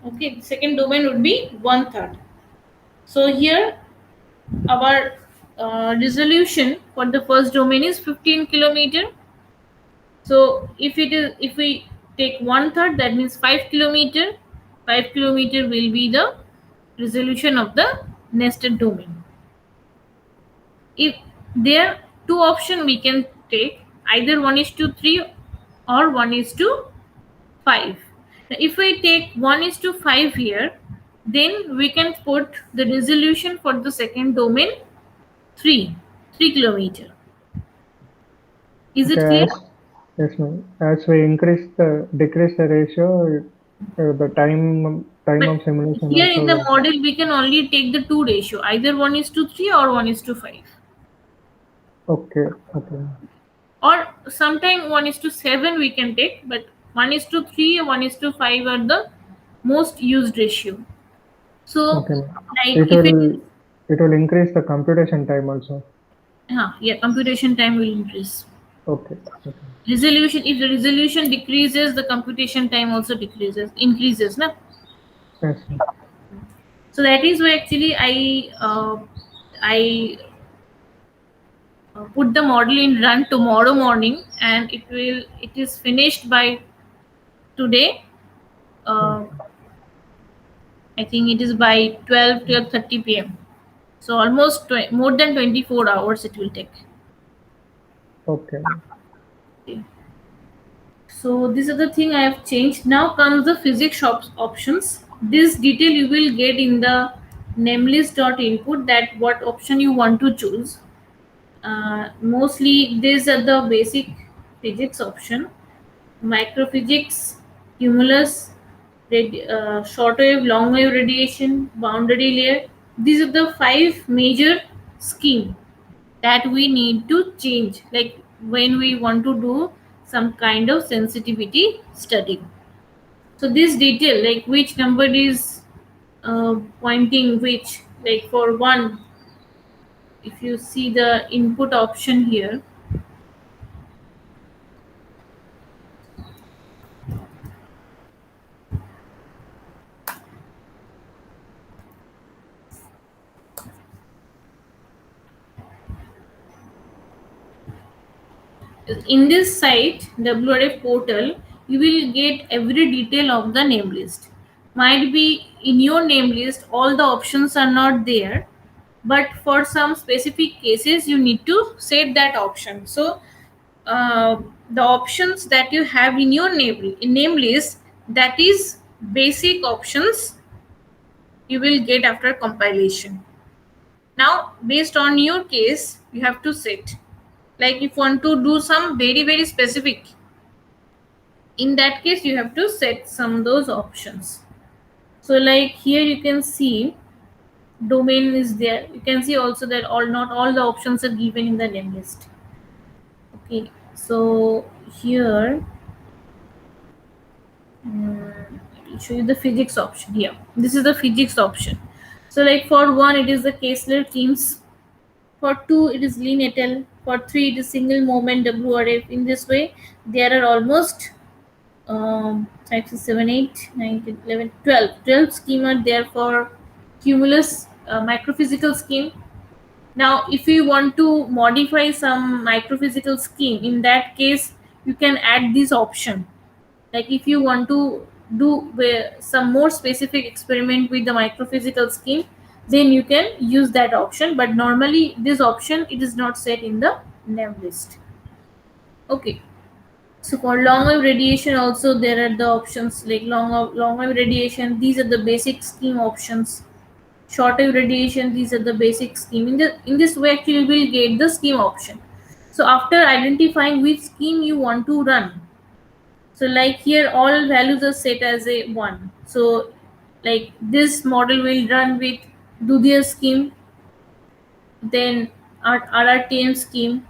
Okay, second domain would be 1/3. So here our resolution for the first domain is 15 kilometer. So if we take 1/3, that means 5 kilometer. 5 kilometer will be the resolution of the nested domain. If there are two options we can take, either 1:3 or 1:5. Now, if we take 1:5 here, then we can put the resolution for the second domain 3 kilometer. Is it okay. clear? Yes, ma'am. As we decrease the ratio, the time But of simulation here in the also. model, we can only take the two ratio, either 1:3 or 1:5, Okay, okay, or sometime 1:7 we can take, but 1:3 or 1:5 are the most used ratio. So, okay, ma'am. like if it is, It will increase the computation time also. yeah, computation time will increase. Okay, okay. Resolution, if the resolution decreases, the computation time also increases, na? Yes, ma'am. So that is why actually I put the model in run tomorrow morning, and it is finished by today. uh, Okay. I think it is by 12:30 p.m. So almost more than 24 hours it will take. Okay. Okay. So this is the thing I have changed. Now comes the physics options. This detail you will get in the namelist.input, that what option you want to choose. Mostly these are the basic physics option: microphysics, cumulus, shortwave, long wave radiation, boundary layer. These are the five major scheme that we need to change, like when we want to do some kind of sensitivity study. So this detail, like which number is pointing which, like for one, if you see the input option here, in this site WRF portal, you will get every detail of the name list. Might be in your name list all the options are not there, but for some specific cases you need to set that option. So uh, the options that you have in your name list, that is basic options you will get after compilation. Now based on your case you have to set, like if you want to do some very specific, in that case you have to set some of those options. So like here you can see domain is there. You can see also that all not all the options are given in the name list. Okay, so here I'll show you the physics option here. This is the physics option. So like for one it is the Kessler teams, for two it is Lee Nettel, for three it is single moment WRF. In this way there are almost 5, 6, 7, 8, 9, 10, 11, 12. 12 scheme are there for cumulus microphysical scheme. Now, if you want to modify some microphysical scheme, in that case, you can add this option. Like if you want to do some more specific experiment with the microphysical scheme, then you can use that option. But normally, this option it is not set in the name list. Okay. So for long wave radiation also there are the options like long wave radiation. These are the basic scheme options. Short wave radiation. These are the basic scheme. In this way actually you will get the scheme option. So after identifying which scheme you want to run, so like here all values are set as a 1. So like this model will run with Dudhier scheme, then RRTM scheme,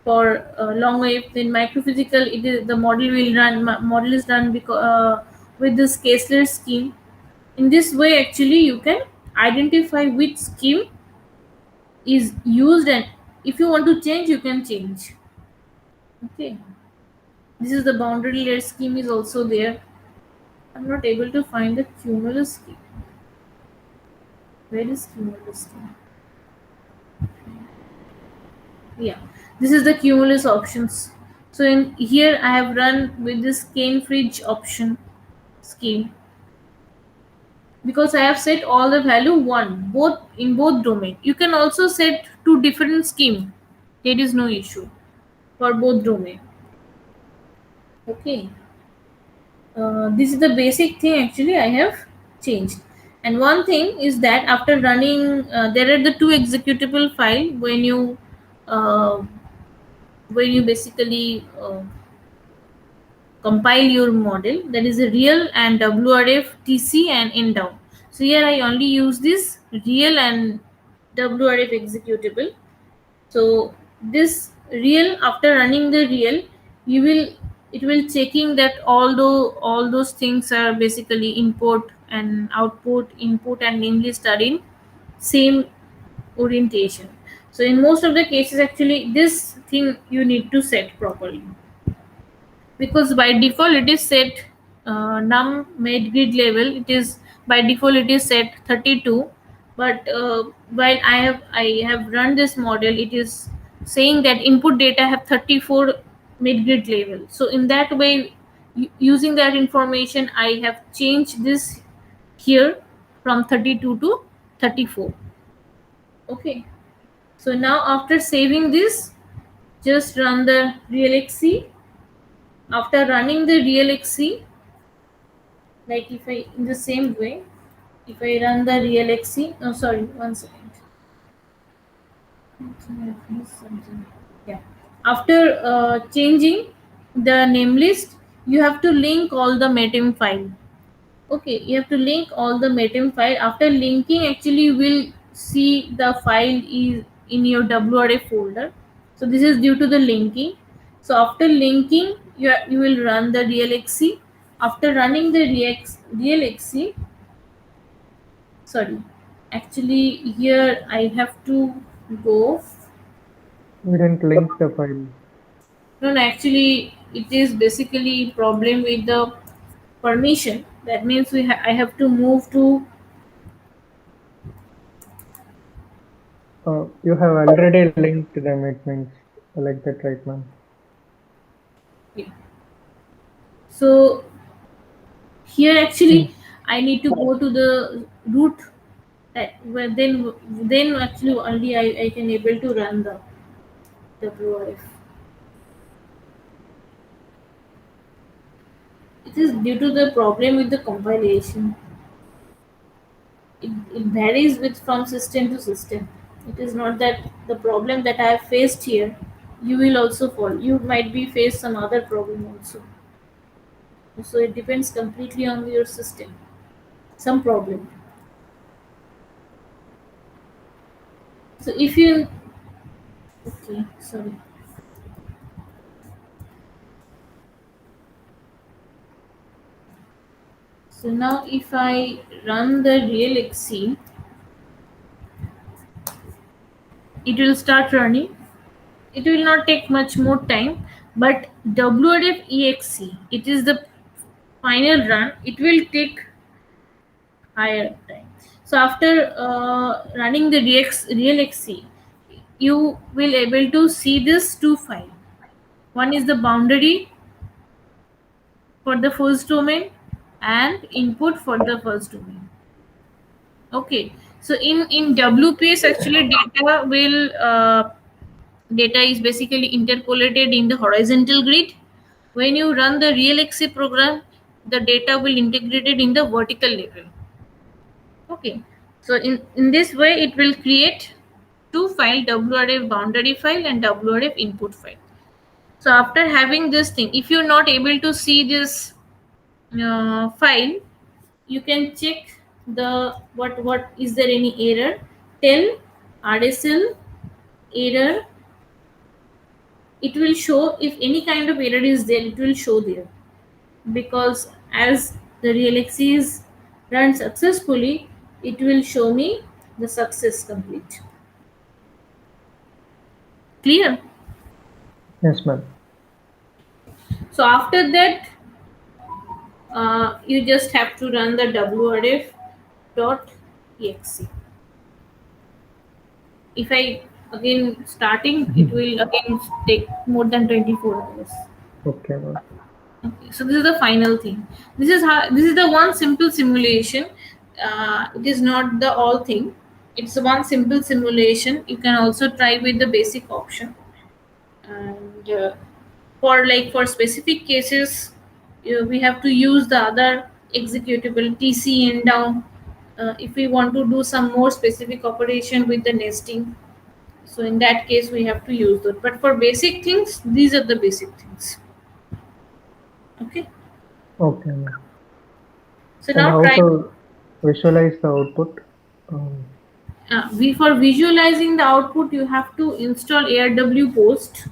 for long wave. Then microphysical, it is the model will run model is run because with this Kessler scheme. In this way actually you can identify which scheme is used, and if you want to change you can change. Okay, this is the boundary layer scheme is also there. I'm not able to find the cumulus scheme. Where is cumulus scheme? Yeah, this is the cumulus options. So in here I have run with this Kane-Fridge option scheme, because I have set all the value 1 both in both domain. You can also set two different scheme. There is no issue for both domain. Okay, this is the basic thing actually I have changed. And one thing is that after running, there are the two executable file uh, when you basically compile your model, that is a real and WRF TC and indown. So here I only use this real and WRF executable. So this real, after running the real, you will it will checking that all those things are basically input and output, input and namelist are in same orientation. So in most of the cases actually this thing you need to set properly, because by default it is set num made grid level, it is by default it is set 32, but while I have run this model, it is saying that input data have 34 mid-grid level. So in that way, using that information, I have changed this here from 32 to 34. Okay, so now after saving this, just run the realxc. After running the realxc, like if I, in the same way, if I run the realxc, oh sorry, one second. I missed something. Yeah. After changing the name list, you have to link all the metim file. Okay, you have to link all the metim file. After linking, actually you will see the file is in your wrf folder. So this is due to the linking. So after linking, you will run the realxc. After running the realxc, sorry, actually here I have to go. We didn't link the file. No, no, actually it is basically problem with the permission. That means I have to move to. You have already linked them, it means like that, right, ma'am? Yeah. So here Mm. actually I need to go to the root, where then actually only I can able to run the WRF. It is due to the problem with the compilation. It varies with from system to system. It is not that the problem that I have faced here, you will also fall. You might be face some other problem also. So it depends completely on your system. Some problem. So if you, okay, sorry. So now if I run the realxc, it will start running. It will not take much more time, but wrf-exe, it is the final run. It will take higher time. So after running the realxc, you will able to see this two file. One is the boundary for the first domain and input for the first domain. Okay, so in WPS actually data is basically interpolated in the horizontal grid. When you run the realxc program, the data will integrated in the vertical level. Okay, so in this way it will create two file, wrf boundary file and wrf input file. So after having this thing, if you're not able to see this file, you can check the what is there any error. Tell rsl error. It will show if any kind of error is there, it will show there, because as the realxc is run successfully, it will show me the success complete. Clear? Yes, ma'am. So after that, you just have to run the wrf dot exe. If I again starting, it will again take more than 24 hours. Okay, ma'am. Okay, so this is the final thing. This is the one simple simulation. It is not the all thing. It's one simple simulation. You can also try with the basic option. And for specific cases, we have to use the other executable TC and down. If we want to do some more specific operation with the nesting, so in that case we have to use that. But for basic things, these are the basic things. Okay. Okay, ma'am. So And now how try. to visualize the output? We for visualizing the output, you have to install Airw Post.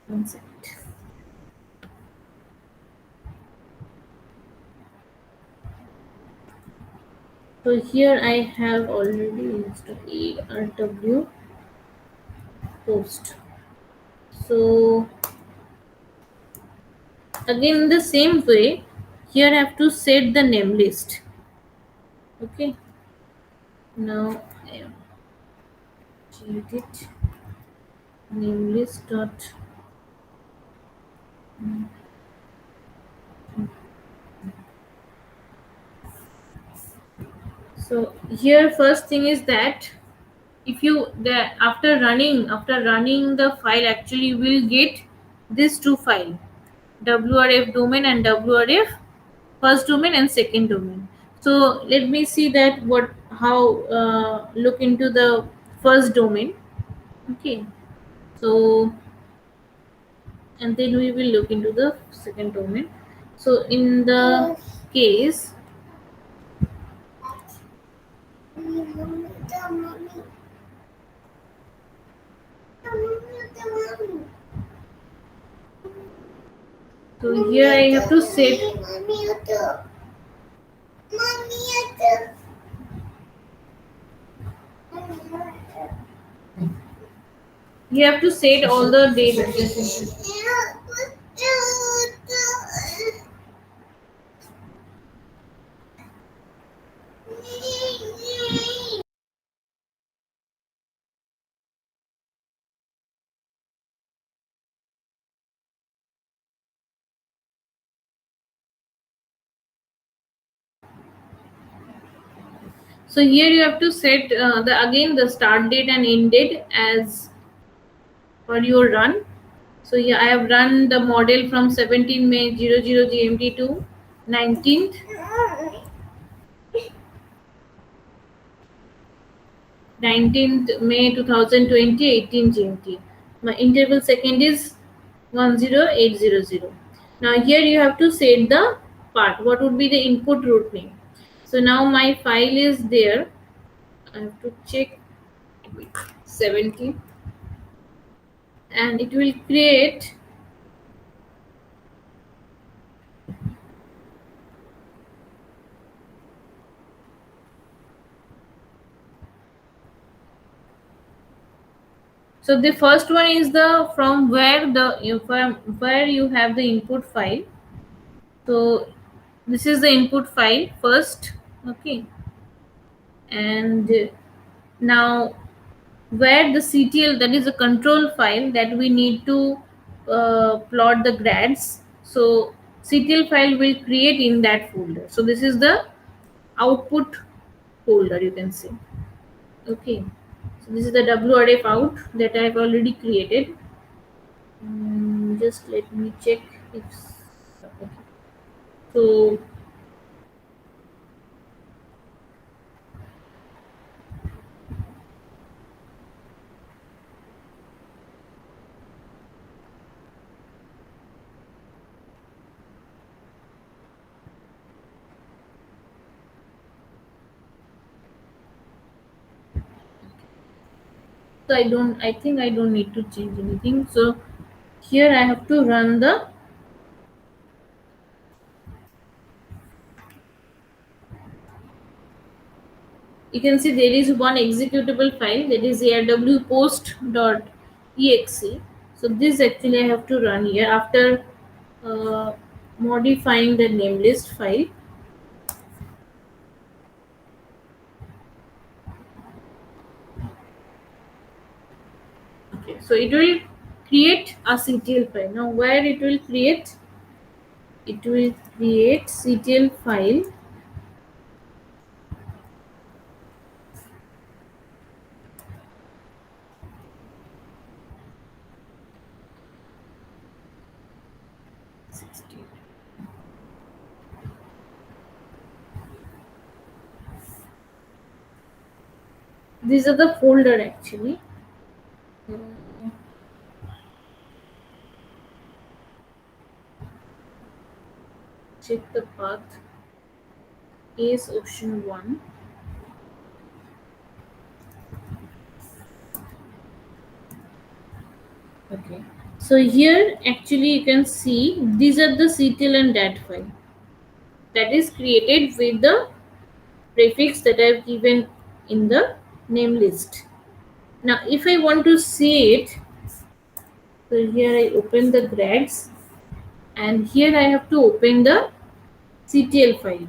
One second. So here I have already installed Airw Post. So Again, in the same way, here I have to set the name list. Okay, now I have changed it. Name list dot. So here, first thing is that if you after running the file, actually you will get these two file, wrf domain and wrf first domain and second domain. So let me see that what how look into the first domain. Okay, so and then we will look into the second domain. So in the case, so here I have to set. You have to set all the data. So here you have to set the again the start date and end date as for your run. So yeah, I have run the model from 17 May 00 GMT to 19th 19th May 2020 18 GMT. My interval second is 10800. Now here you have to set the part. What would be the input root name? So now my file is there. I have to check 70 and it will create. So the first one is the from where you have the input file. So this is the input file first. Okay, and now where the CTL, that is a control file that we need to plot the grads. So CTL file will create in that folder. So this is the output folder, you can see. Okay, so this is the wrf out that I have already created. Just let me check if okay. So I think I don't need to change anything. So here I have to run the. You can see there is one executable file, that is airwpost.exe. So this actually I have to run here after uh, modifying the namelist file. Okay, so it will create a CTL file. Now where it will create? It will create CTL file. These are the folder actually. Check the path. Is option 1. Okay. So here actually you can see these are the CTL and dat file that is created with the prefix that I have given in the name list. Now if I want to see it, so here I open the grads. and here I have to open the CTL file.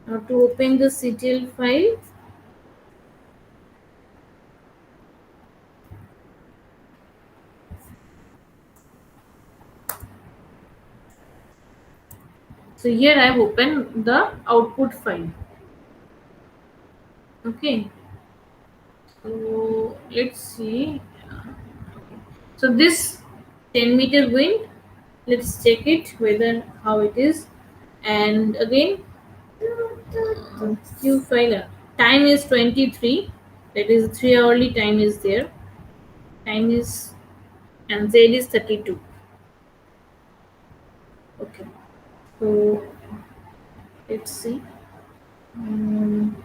Now to open the CTL file, so here I have opened the output file. Okay, so let's see. So this 10-meter wind, let's check it whether how it is. And again, Q file time is 23. That is 3 hourly time is there. Time is, and Z is 32. Okay, so let's see. Um,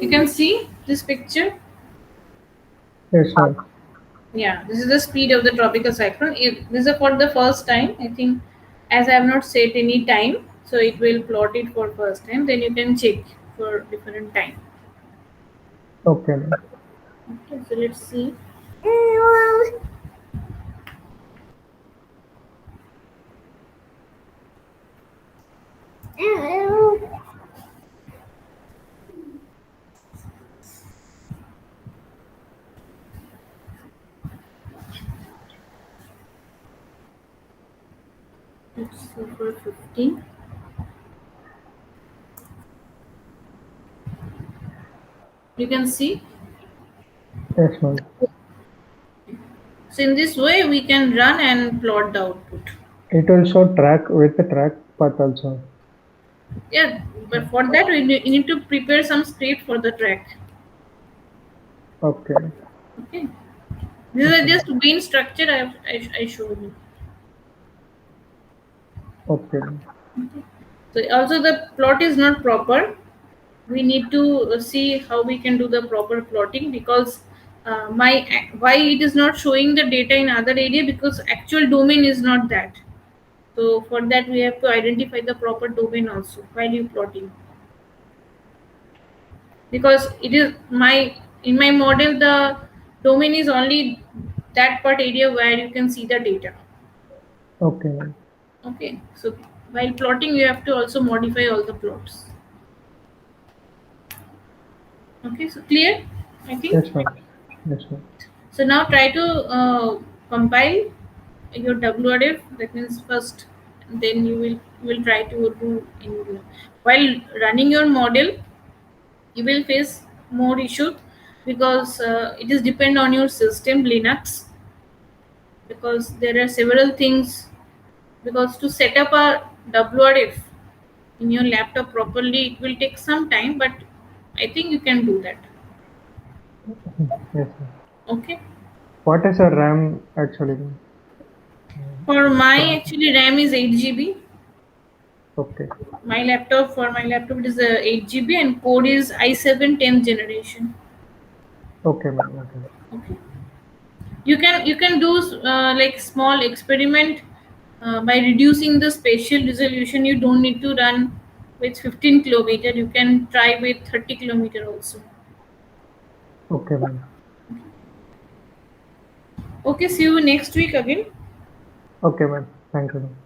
you can see this picture. Yes, ma'am. Yeah, this is the speed of the tropical cyclone. This is for the first time. I think, as I have not set any time, so it will plot it for first time. Then you can check for different time. Okay, ma'am. Okay, so let's see. Let's see for 15. You can see. Yes, ma'am. So in this way, we can run and plot the output. It will show track with the track path also. Yeah, but for that you need to prepare some script for the track. Okay. Okay, this is Okay, just ma'am. main structure I showed you. Okay, ma'am. So also the plot is not proper. We need to see how we can do the proper plotting, because my why it is not showing the data in other area, because actual domain is not that. So for that we have to identify the proper domain also while you plotting, because it is my in my model the domain is only that part area where you can see the data. Okay, ma'am. Okay, so while plotting you have to also modify all the plots. Okay, so clear, I think. Yes, ma'am. Yes, ma'am. So now try to compile your WRF. That means first, then you will try to do in while running your model. You will face more issue, because it is depend on your system Linux, because there are several things. Because to set up a WRF in your laptop properly, it will take some time, but I think you can do that. Yes, ma'am. Okay. What is a RAM actually, ma'am? For my From actually RAM is 8 GB. okay. My laptop it is 8 GB, and code is i7 10th generation. Okay, ma'am. Okay. Okay. You can do like small experiment by reducing the spatial resolution. You don't need to run with 15 kilometer. You can try with 30 kilometer also. Okay, ma'am. Okay, see you next week again. Okay, ma'am. Thank you, ma'am.